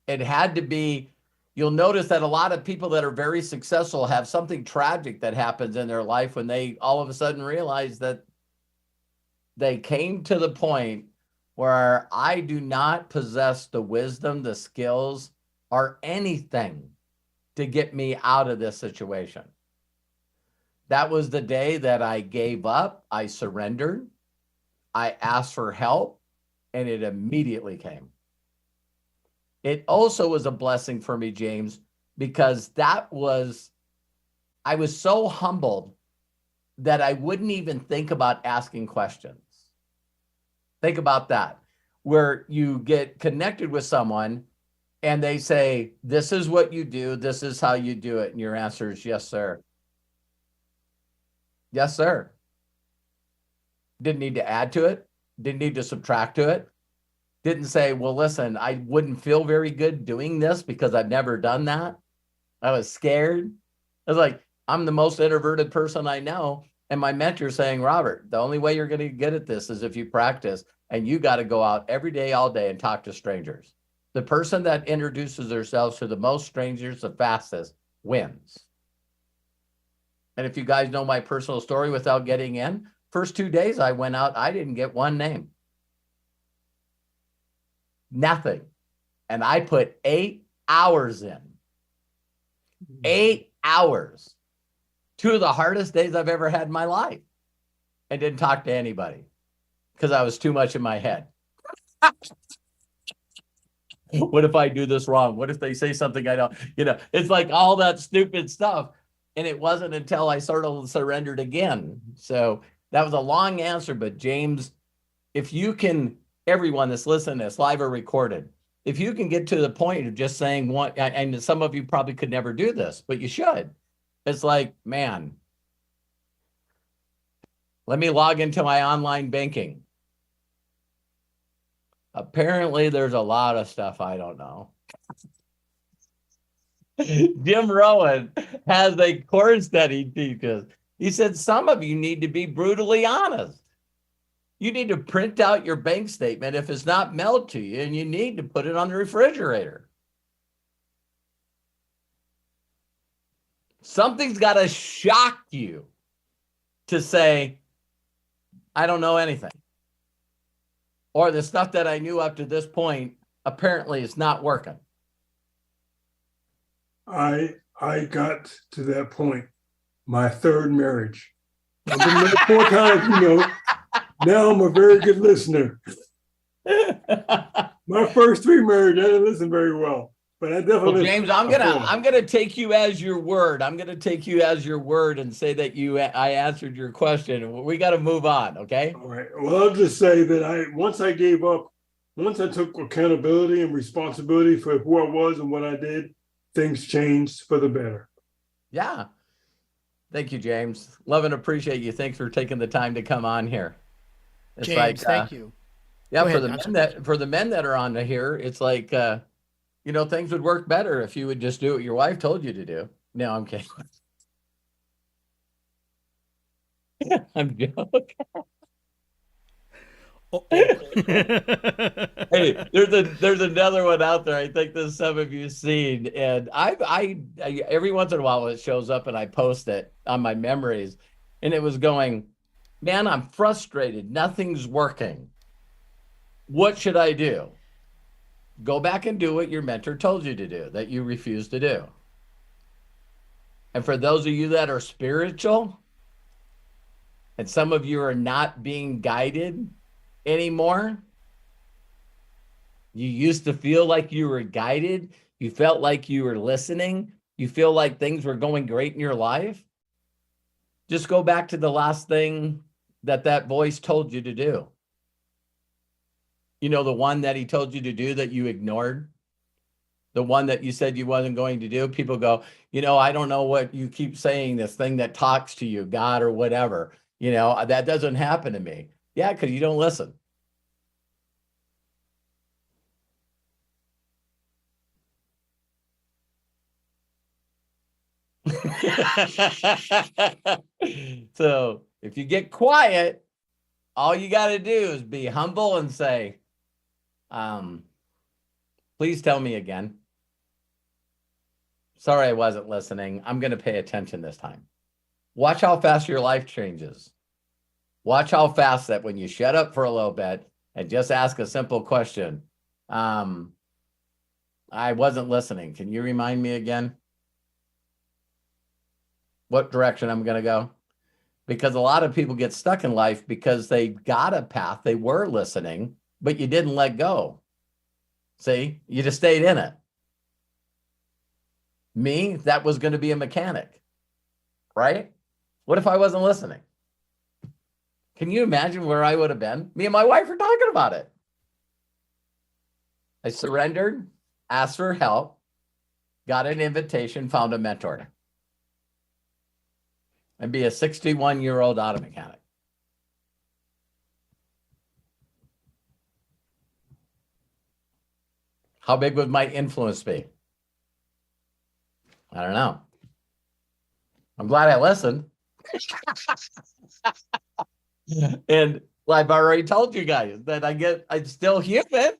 It had to be, you'll notice that a lot of people that are very successful have something tragic that happens in their life when they all of a sudden realize that they came to the point where I do not possess the wisdom, the skills, or anything to get me out of this situation. That was the day that I gave up, I surrendered, I asked for help, and it immediately came. It also was a blessing for me, James, because I was so humbled that I wouldn't even think about asking questions. Think about that, where you get connected with someone and they say, this is what you do, this is how you do it. And your answer is, yes, sir. Yes, sir. Didn't need to add to it. Didn't need to subtract to it. Didn't say, well, listen, I wouldn't feel very good doing this because I've never done that. I was scared. I was like, I'm the most introverted person I know. And my mentor saying, Robert, the only way you're going to get at this is if you practice, and you got to go out every day, all day, and talk to strangers. The person that introduces themselves to the most strangers the fastest wins. And if you guys know my personal story without getting in, first 2 days I went out, I didn't get one name. Nothing. And I put 8 hours in. 8 hours. 2 of the hardest days I've ever had in my life. And didn't talk to anybody because I was too much in my head. What if I do this wrong? What if they say something I don't, it's like all that stupid stuff. And it wasn't until I sort of surrendered again. So that was a long answer, but James, if you can, everyone that's listening to this, live or recorded, if you can get to the point of just saying what, and some of you probably could never do this, but you should. It's like, man, let me log into my online banking. Apparently, there's a lot of stuff I don't know. Jim Rowan has a course that he teaches. He said, some of you need to be brutally honest. You need to print out your bank statement if it's not mailed to you, and you need to put it on the refrigerator. Something's got to shock you to say, I don't know anything. Or the stuff that I knew up to this point, apparently is not working. I got to that point, my third marriage. I've been married 4 times, Now I'm a very good listener. My first 3 marriages, I didn't listen very well. But I definitely. Well, James, I'm gonna take you as your word. I'm gonna take you as your word and say that I answered your question. We got to move on, okay? All right. Well, I'll just say that once I gave up, once I took accountability and responsibility for who I was and what I did, things changed for the better. Yeah. Thank you, James. Love and appreciate you. Thanks for taking the time to come on here. It's James, thank you. Yeah, Go for ahead, the men that are on here, it's like things would work better if you would just do what your wife told you to do. No, I'm kidding. I'm joking. Hey, there's another one out there. I think that some of you seen, and I every once in a while it shows up and I post it on my memories. And it was going, man, I'm frustrated. Nothing's working. What should I do? Go back and do what your mentor told you to do, that you refuse to do. And for those of you that are spiritual, and some of you are not being guided anymore, you used to feel like you were guided. You felt like you were listening. You feel like things were going great in your life. Just go back to the last thing that voice told you to do. You know, the one that he told you to do that you ignored, the one that you said you wasn't going to do. People go, you know, I don't know what you keep saying, this thing that talks to you, God or whatever. You know, that doesn't happen to me. Yeah, because you don't listen. So if you get quiet, all you got to do is be humble and say, please tell me again. Sorry, I wasn't listening. I'm going to pay attention this time. Watch how fast your life changes. Watch how fast that when you shut up for a little bit and just ask a simple question. I wasn't listening. Can you remind me again what direction I'm going to go? Because a lot of people get stuck in life because they got a path. They were listening, but you didn't let go. See, you just stayed in it. Me, that was going to be a mechanic, right? What if I wasn't listening? Can you imagine where I would have been? Me and my wife were talking about it. I surrendered, asked for help, got an invitation, found a mentor, and be a 61-year-old auto mechanic. How big would my influence be? I don't know. I'm glad I listened. And I've already told you guys that I'm still human.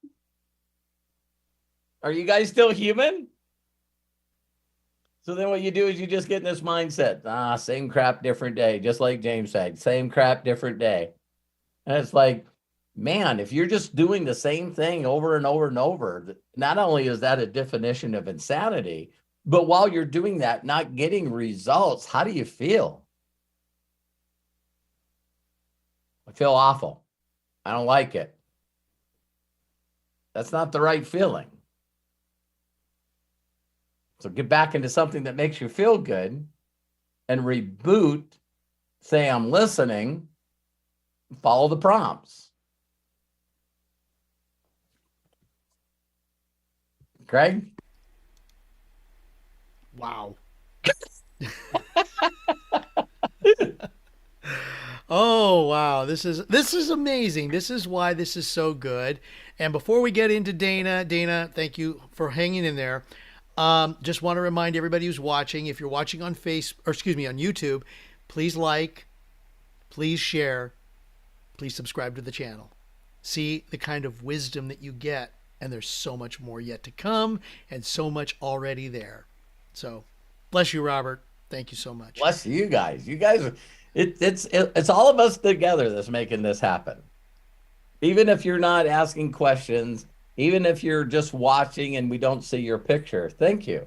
Are you guys still human? So then what you do is you just get in this mindset. Same crap, different day. Just like James said, same crap, different day. And it's like, man, if you're just doing the same thing over and over and over, not only is that a definition of insanity, but while you're doing that, not getting results, how do you feel? I feel awful. I don't like it. That's not the right feeling. So get back into something that makes you feel good and reboot, say, I'm listening, follow the prompts. Craig? Wow. Oh, wow. This is amazing. This is why this is so good. And before we get into Dana, thank you for hanging in there. Just want to remind everybody who's watching, if you're watching on on YouTube, please like, please share, please subscribe to the channel. See the kind of wisdom that you get, and there's so much more yet to come and so much already there. So bless you, Robert. Thank you so much. Bless you guys. You guys, it's all of us together that's making this happen. Even if you're not asking questions, even if you're just watching and we don't see your picture, thank you.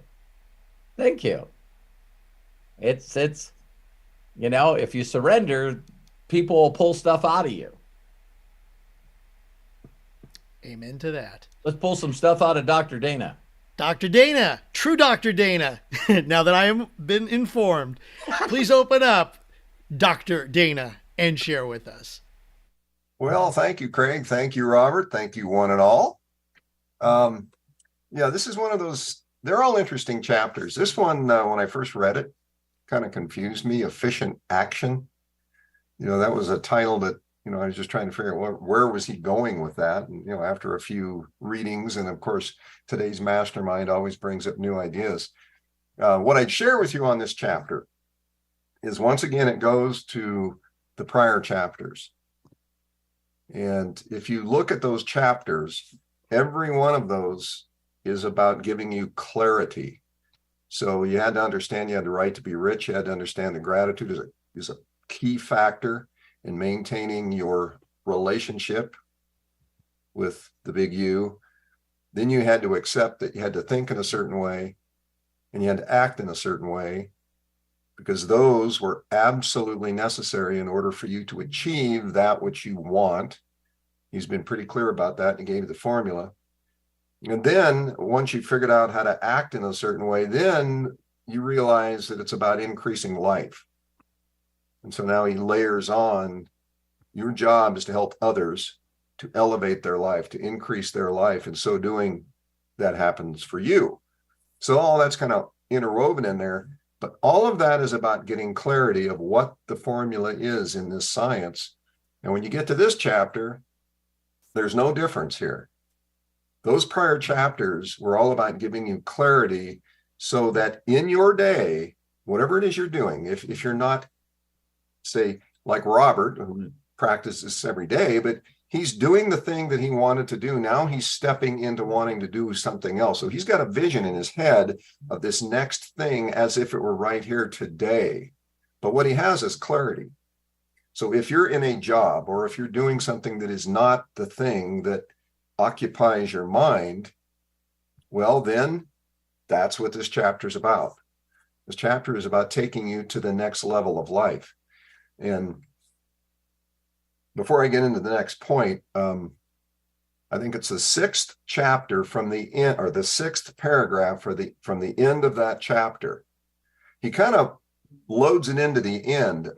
Thank you. It's, you know, if you surrender, people will pull stuff out of you. Amen to that. Let's pull some stuff out of Dr. Dana. Dr. Dana, true Dr. Dana. Now that I have been informed, please open up Dr. Dana and share with us. Well, thank you, Craig. Thank you, Robert. Thank you, one and all. Yeah, this is one of those, they're all interesting chapters. This one, when I first read it, kind of confused me. Efficient action. You know, that was a title that, you know, I was just trying to figure out where was he going with that. And, you know, after a few readings, and of course, today's mastermind always brings up new ideas. What I'd share with you on this chapter is, once again, it goes to the prior chapters. And if you look at those chapters, every one of those is about giving you clarity. So you had to understand you had the right to be rich. You had to understand that gratitude is a key factor in maintaining your relationship with the big U, then you had to accept that you had to think in a certain way and you had to act in a certain way, because those were absolutely necessary in order for you to achieve that which you want. He's been pretty clear about that and he gave you the formula. And then once you figured out how to act in a certain way, then you realize that it's about increasing life. And so now he layers on, your job is to help others to elevate their life, to increase their life. And so doing, that happens for you. So all that's kind of interwoven in there, but all of that is about getting clarity of what the formula is in this science. And when you get to this chapter, there's no difference here. Those prior chapters were all about giving you clarity so that in your day, whatever it is you're doing, if you're not, say, like Robert, who practices this every day, but he's doing the thing that he wanted to do. Now he's stepping into wanting to do something else. So he's got a vision in his head of this next thing as if it were right here today. But what he has is clarity. So if you're in a job or if you're doing something that is not the thing that occupies your mind, well, then that's what this chapter is about. This chapter is about taking you to the next level of life. And before I get into the next point, I think it's the sixth chapter from the end, or the sixth paragraph from the end of that chapter. He kind of loads it into the end.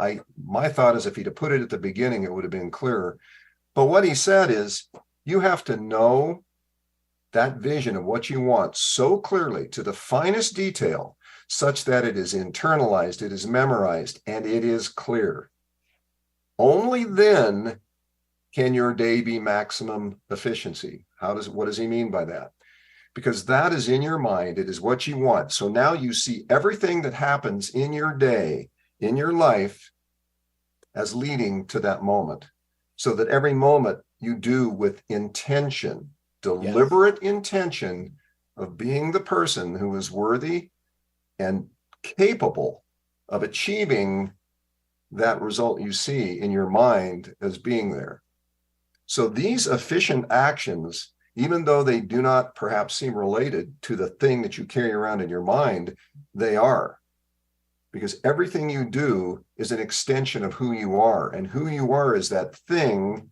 My thought is if he'd have put it at the beginning, it would have been clearer. But what he said is, you have to know that vision of what you want so clearly to the finest detail, such that it is internalized, it is memorized, and it is clear. Only then can your day be maximum efficiency. What does he mean by that? Because that is in your mind. It is what you want. So now you see everything that happens in your day, in your life, as leading to that moment. So that every moment you do with intention, deliberate intention of being the person who is worthy and capable of achieving that result you see in your mind as being there. So these efficient actions, even though they do not perhaps seem related to the thing that you carry around in your mind, they are. Because everything you do is an extension of who you are. And who you are is that thing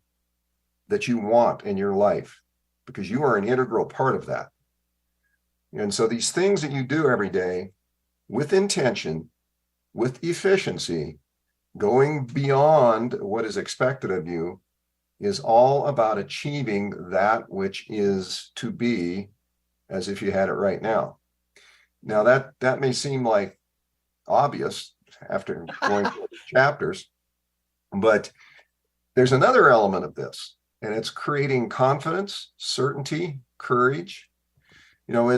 that you want in your life, because you are an integral part of that. And so these things that you do every day with intention, with efficiency, going beyond what is expected of you, is all about achieving that which is to be as if you had it right now. Now that may seem like obvious after going through the chapters, but there's another element of this, and it's creating confidence, certainty, courage. You know,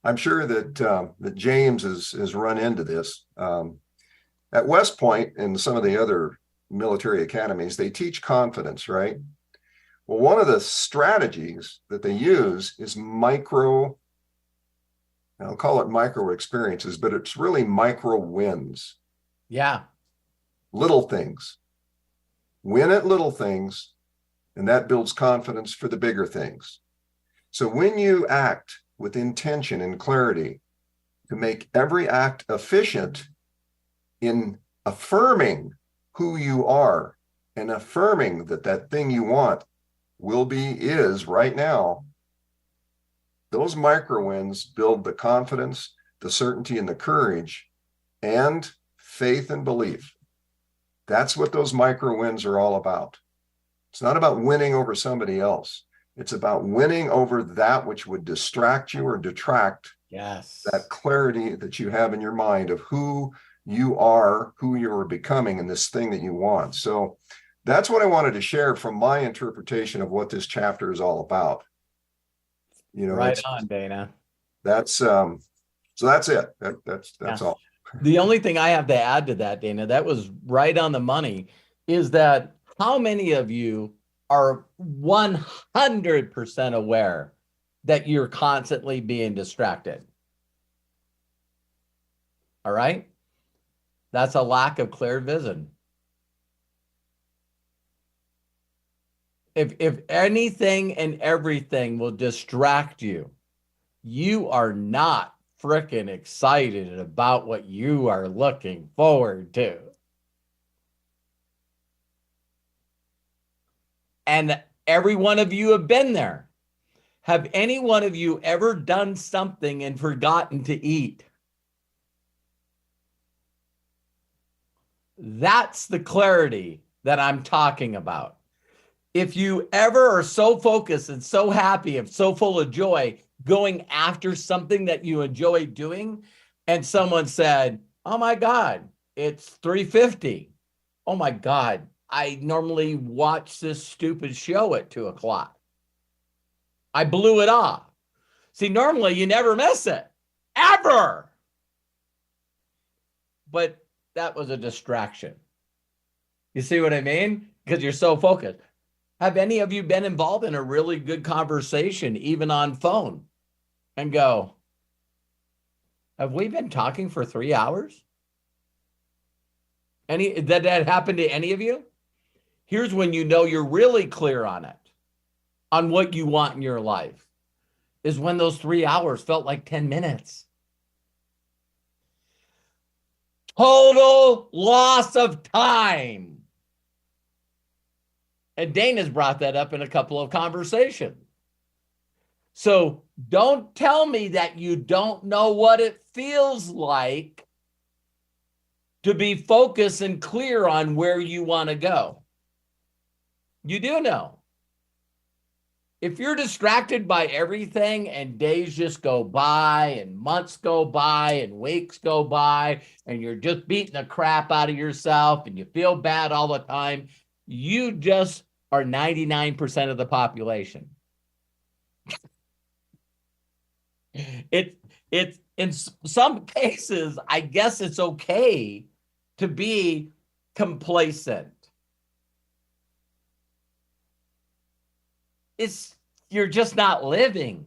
I'm sure that James has run into this. At West Point and some of the other military academies, they teach confidence, right? Well, one of the strategies that they use is I'll call it micro experiences, but it's really micro wins. Yeah. Little things. Win at little things, and that builds confidence for the bigger things. So when you act with intention and clarity to make every act efficient in affirming who you are and affirming that that thing you want is right now, those micro wins build the confidence, the certainty, and the courage, and faith and belief. That's what those micro wins are all about. It's not about winning over somebody else. It's about winning over that which would distract you or detract that clarity that you have in your mind of who you are, who you're becoming, and this thing that you want. So that's what I wanted to share from my interpretation of what this chapter is all about. You know, right on, Dana. So that's it. That's all. The only thing I have to add to that, Dana, that was right on the money, is that how many of you are 100% aware that you're constantly being distracted? All right. That's a lack of clear vision. If anything and everything will distract you, you are not freaking excited about what you are looking forward to. And every one of you have been there. Have any one of you ever done something and forgotten to eat? That's the clarity that I'm talking about. If you ever are so focused and so happy and so full of joy going after something that you enjoy doing, and someone said, oh my God, it's 3:50. Oh my God, I normally watch this stupid show at 2:00. I blew it off. See, normally you never miss it, ever. But that was a distraction. You see what I mean? Because you're so focused. Have any of you been involved in a really good conversation, even on phone, and go, have we been talking for 3 hours? That happened to any of you? Here's when you know you're really clear on it, on what you want in your life, is when those 3 hours felt like 10 minutes. Total loss of time. And Dana's brought that up in a couple of conversations. So don't tell me that you don't know what it feels like to be focused and clear on where you want to go. You do know. If you're distracted by everything and days just go by and months go by and weeks go by and you're just beating the crap out of yourself and you feel bad all the time, you just are 99% of the population. It's in some cases, I guess it's okay to be complacent. You're just not living.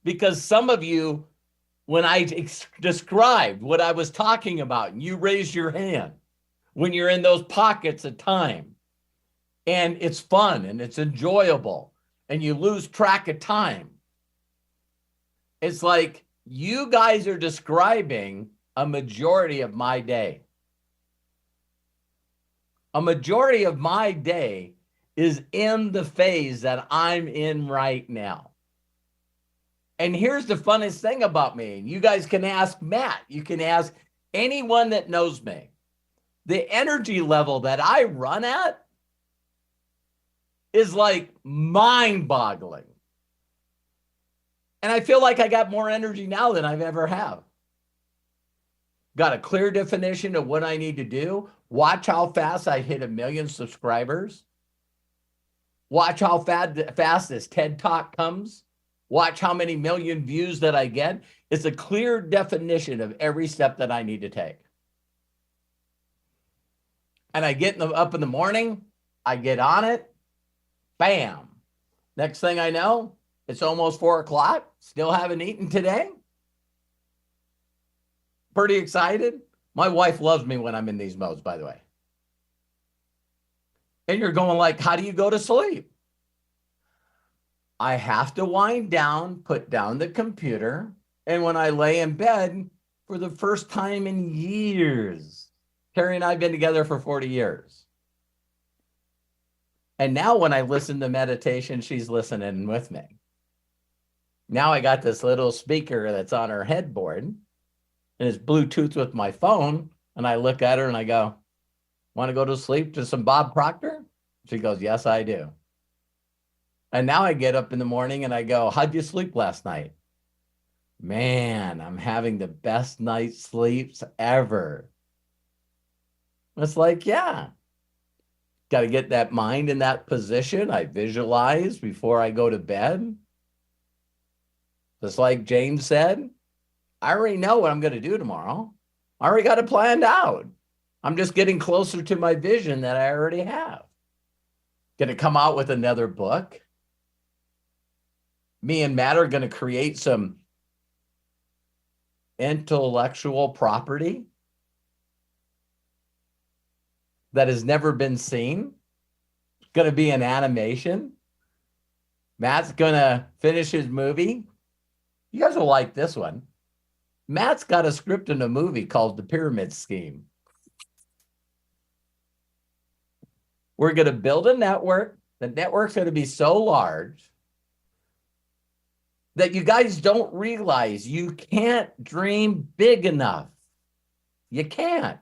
Because some of you, when I described what I was talking about, and you raised your hand, when you're in those pockets of time, and it's fun and it's enjoyable, and you lose track of time, it's like you guys are describing a majority of my day. A majority of my day is in the phase that I'm in right now. And here's the funnest thing about me. You guys can ask Matt. You can ask anyone that knows me. The energy level that I run at is like mind-boggling. And I feel like I got more energy now than I've ever have. Got a clear definition of what I need to do. Watch how fast I hit 1 million subscribers. Watch how fast this TED Talk comes. Watch how many million views that I get. It's a clear definition of every step that I need to take. And I get up in the morning, I get on it, bam. Next thing I know, it's almost 4:00. Still haven't eaten today. Pretty excited. My wife loves me when I'm in these modes, by the way. And you're going like, how do you go to sleep? I have to wind down, put down the computer. And when I lay in bed, for the first time in years, Carrie and I have been together for 40 years. And now when I listen to meditation, she's listening with me. Now I got this little speaker that's on her headboard and it's Bluetooth with my phone. And I look at her and I go, want to go to sleep to some Bob Proctor? She goes, yes, I do. And now I get up in the morning and I go, how'd you sleep last night? Man, I'm having the best night's sleeps ever. It's like, yeah, got to get that mind in that position. I visualize before I go to bed. Just like James said, I already know what I'm going to do tomorrow. I already got it planned out. I'm just getting closer to my vision that I already have. Going to come out with another book. Me and Matt are going to create some intellectual property that has never been seen. It's going to be an animation. Matt's going to finish his movie. You guys will like this one. Matt's got a script in a movie called The Pyramid Scheme. We're going to build a network. The network's going to be so large that you guys don't realize you can't dream big enough. You can't.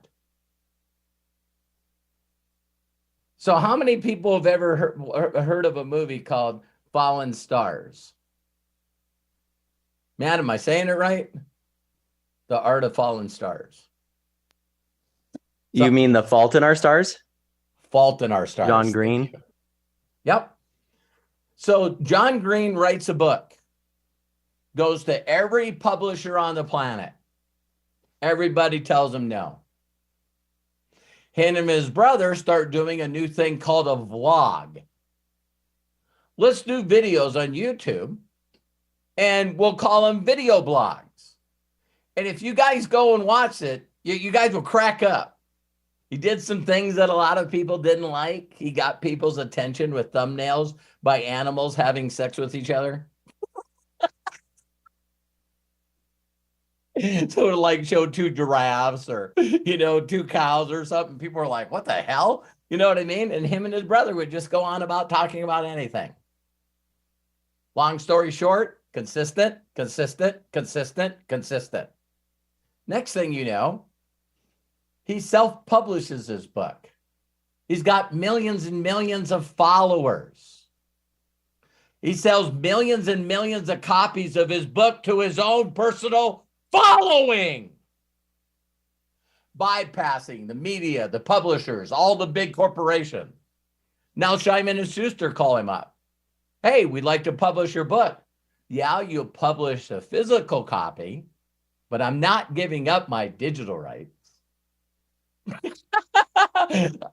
So how many people have ever heard of a movie called Fallen Stars? Man, am I saying it right? The Art of Fallen Stars. You mean The Fault in Our Stars? Fault in Our Stars. John Green? Yep. So John Green writes a book, goes to every publisher on the planet. Everybody tells him no. Him and his brother start doing a new thing called a vlog. Let's do videos on YouTube, and we'll call them video blogs. And if you guys go and watch it, you guys will crack up. He did some things that a lot of people didn't like. He got people's attention with thumbnails by animals having sex with each other. So to like show 2 giraffes or, you know, 2 cows or something. People are like, what the hell? You know what I mean? And him and his brother would just go on about talking about anything. Long story short, consistent, consistent, consistent, consistent. Next thing you know, he self-publishes his book. He's got millions and millions of followers. He sells millions and millions of copies of his book to his own personal following, bypassing the media, the publishers, all the big corporations. Now Simon and Schuster call him up. Hey, we'd like to publish your book. Yeah, you'll publish a physical copy, but I'm not giving up my digital rights.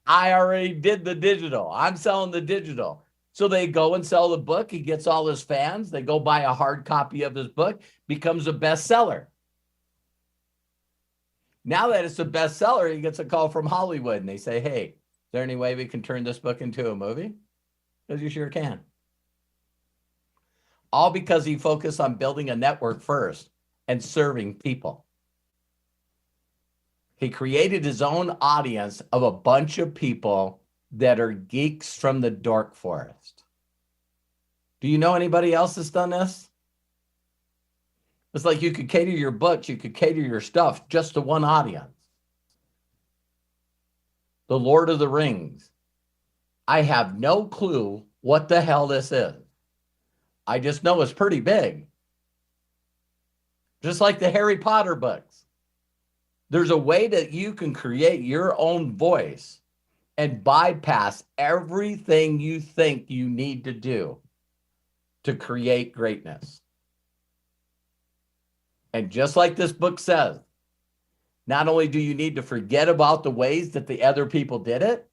I already did the digital. I'm selling the digital. So they go and sell the book. He gets all his fans. They go buy a hard copy of his book, becomes a bestseller. Now that it's a bestseller, he gets a call from Hollywood and they say, hey, is there any way we can turn this book into a movie? Because you sure can. All because he focused on building a network first and serving people. He created his own audience of a bunch of people that are geeks from the dork forest. Do you know anybody else that's done this? It's like you could cater your books, you could cater your stuff just to one audience. The Lord of the Rings. I have no clue what the hell this is. I just know it's pretty big. Just like the Harry Potter books. There's a way that you can create your own voice and bypass everything you think you need to do to create greatness. And just like this book says, not only do you need to forget about the ways that the other people did it,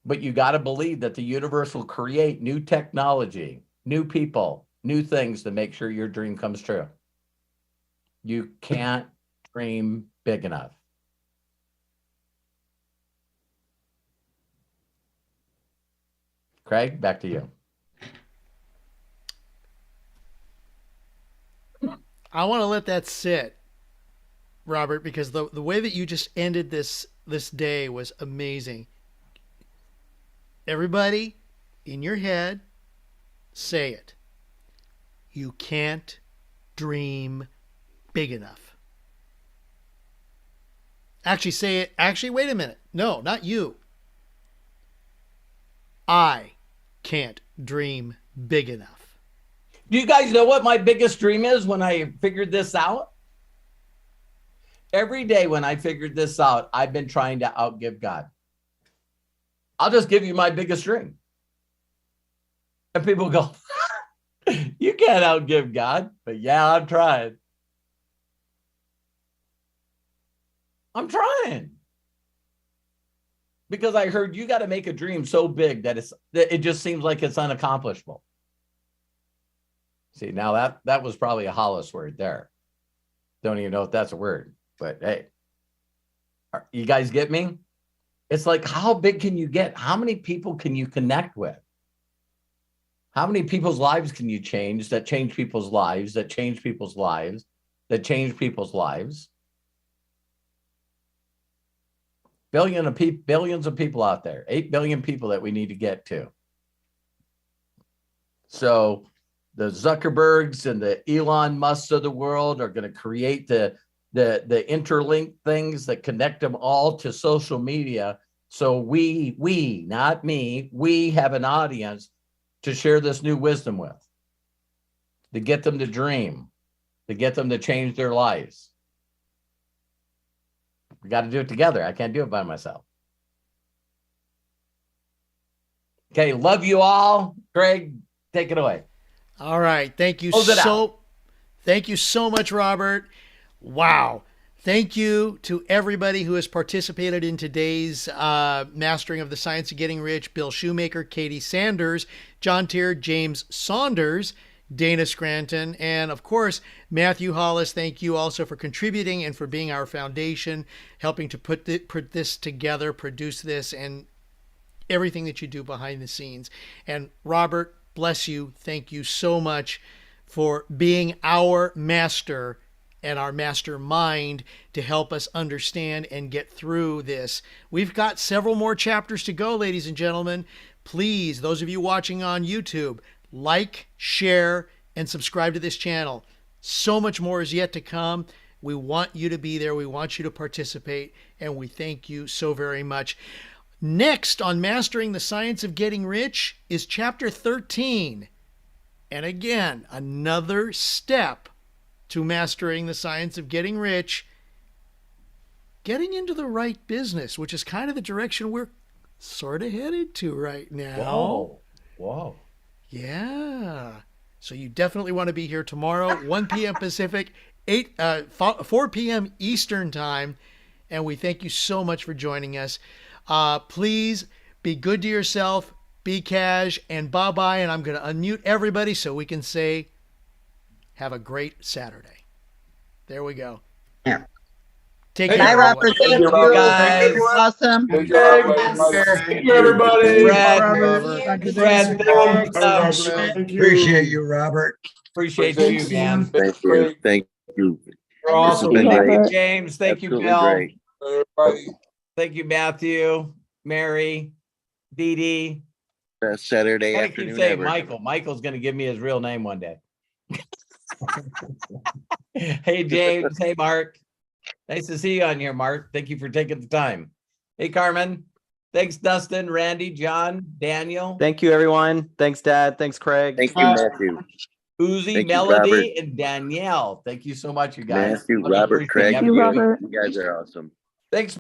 but you got to believe that the universe will create new technology, new people, new things to make sure your dream comes true. You can't dream big enough. Craig, back to you. I want to let that sit, Robert, because the way that you just ended this day was amazing. Everybody, in your head, say it. You can't dream big enough. Actually, say it. Actually, wait a minute. No, not you. I can't dream big enough. Do you guys know what my biggest dream is when I figured this out? Every day when I figured this out, I've been trying to outgive God. I'll just give you my biggest dream. And people go, you can't outgive God. But yeah, I'm trying. I'm trying. Because I heard you got to make a dream so big that it just seems like it's unaccomplishable. See, now that was probably a Hollis word there. Don't even know if that's a word, but hey. You guys get me? It's like, how big can you get? How many people can you connect with? How many people's lives can you change that change people's lives, that change people's lives, that change people's lives? Billions of people out there, 8 billion people that we need to get to. So the Zuckerbergs and the Elon Musks of the world are going to create the interlinked things that connect them all to social media. So we, not me, we have an audience to share this new wisdom with, to get them to dream, to get them to change their lives. We got to do it together. I can't do it by myself. Okay, love you all. Greg, take it away. All right. Thank you Thank you so much, Robert. Wow. Thank you to everybody who has participated in today's Mastering of the Science of Getting Rich. Bill Shoemaker, Katie Sanders, John Tier, James Saunders, Dana Scranton, and of course, Matthew Hollis. Thank you also for contributing and for being our foundation, helping to put this together, produce this, and everything that you do behind the scenes. And Robert, bless you. Thank you so much for being our master and our mastermind to help us understand and get through this. We've got several more chapters to go, ladies and gentlemen. Please, those of you watching on YouTube, like, share, and subscribe to this channel. So much more is yet to come. We want you to be there. We want you to participate, and we thank you so very much. Next on Mastering the Science of Getting Rich is Chapter 13. And again, another step to mastering the science of getting rich, getting into the right business, which is kind of the direction we're sort of headed to right now. Whoa. Yeah. So you definitely want to be here tomorrow, 1 p.m. Pacific, 4 p.m. Eastern time. And we thank you so much for joining us. Please be good to yourself, be cash, and bye-bye. And I'm going to unmute everybody so we can say, have a great Saturday. There we go. Yeah. Take Hey, care. Robert. Thank you, guys. Awesome. Thank you, everybody. Fred, Thank you. Appreciate you, Robert. appreciate you, man. Thank you. Thank you. You're awesome. Thank you, Thank you, Robert. James. Thank you, Absolutely Bill. great. Thank you, Matthew, Mary, Dee Dee. Best Saturday I keep afternoon saying ever. Michael. Michael's going to give me his real name one day. Hey, James. Hey, Mark. Nice to see you on here, Mark. Thank you for taking the time. Hey, Carmen. Thanks, Dustin, Randy, John, Daniel. Thank you, everyone. Thanks, Dad. Thanks, Craig. Thank you, Matthew. Uzi, Thank you, Melody, Robert. and Danielle. Thank you so much, you guys. Matthew, Much Robert, appreciated. Craig. Have a good week. You guys are awesome. Thanks.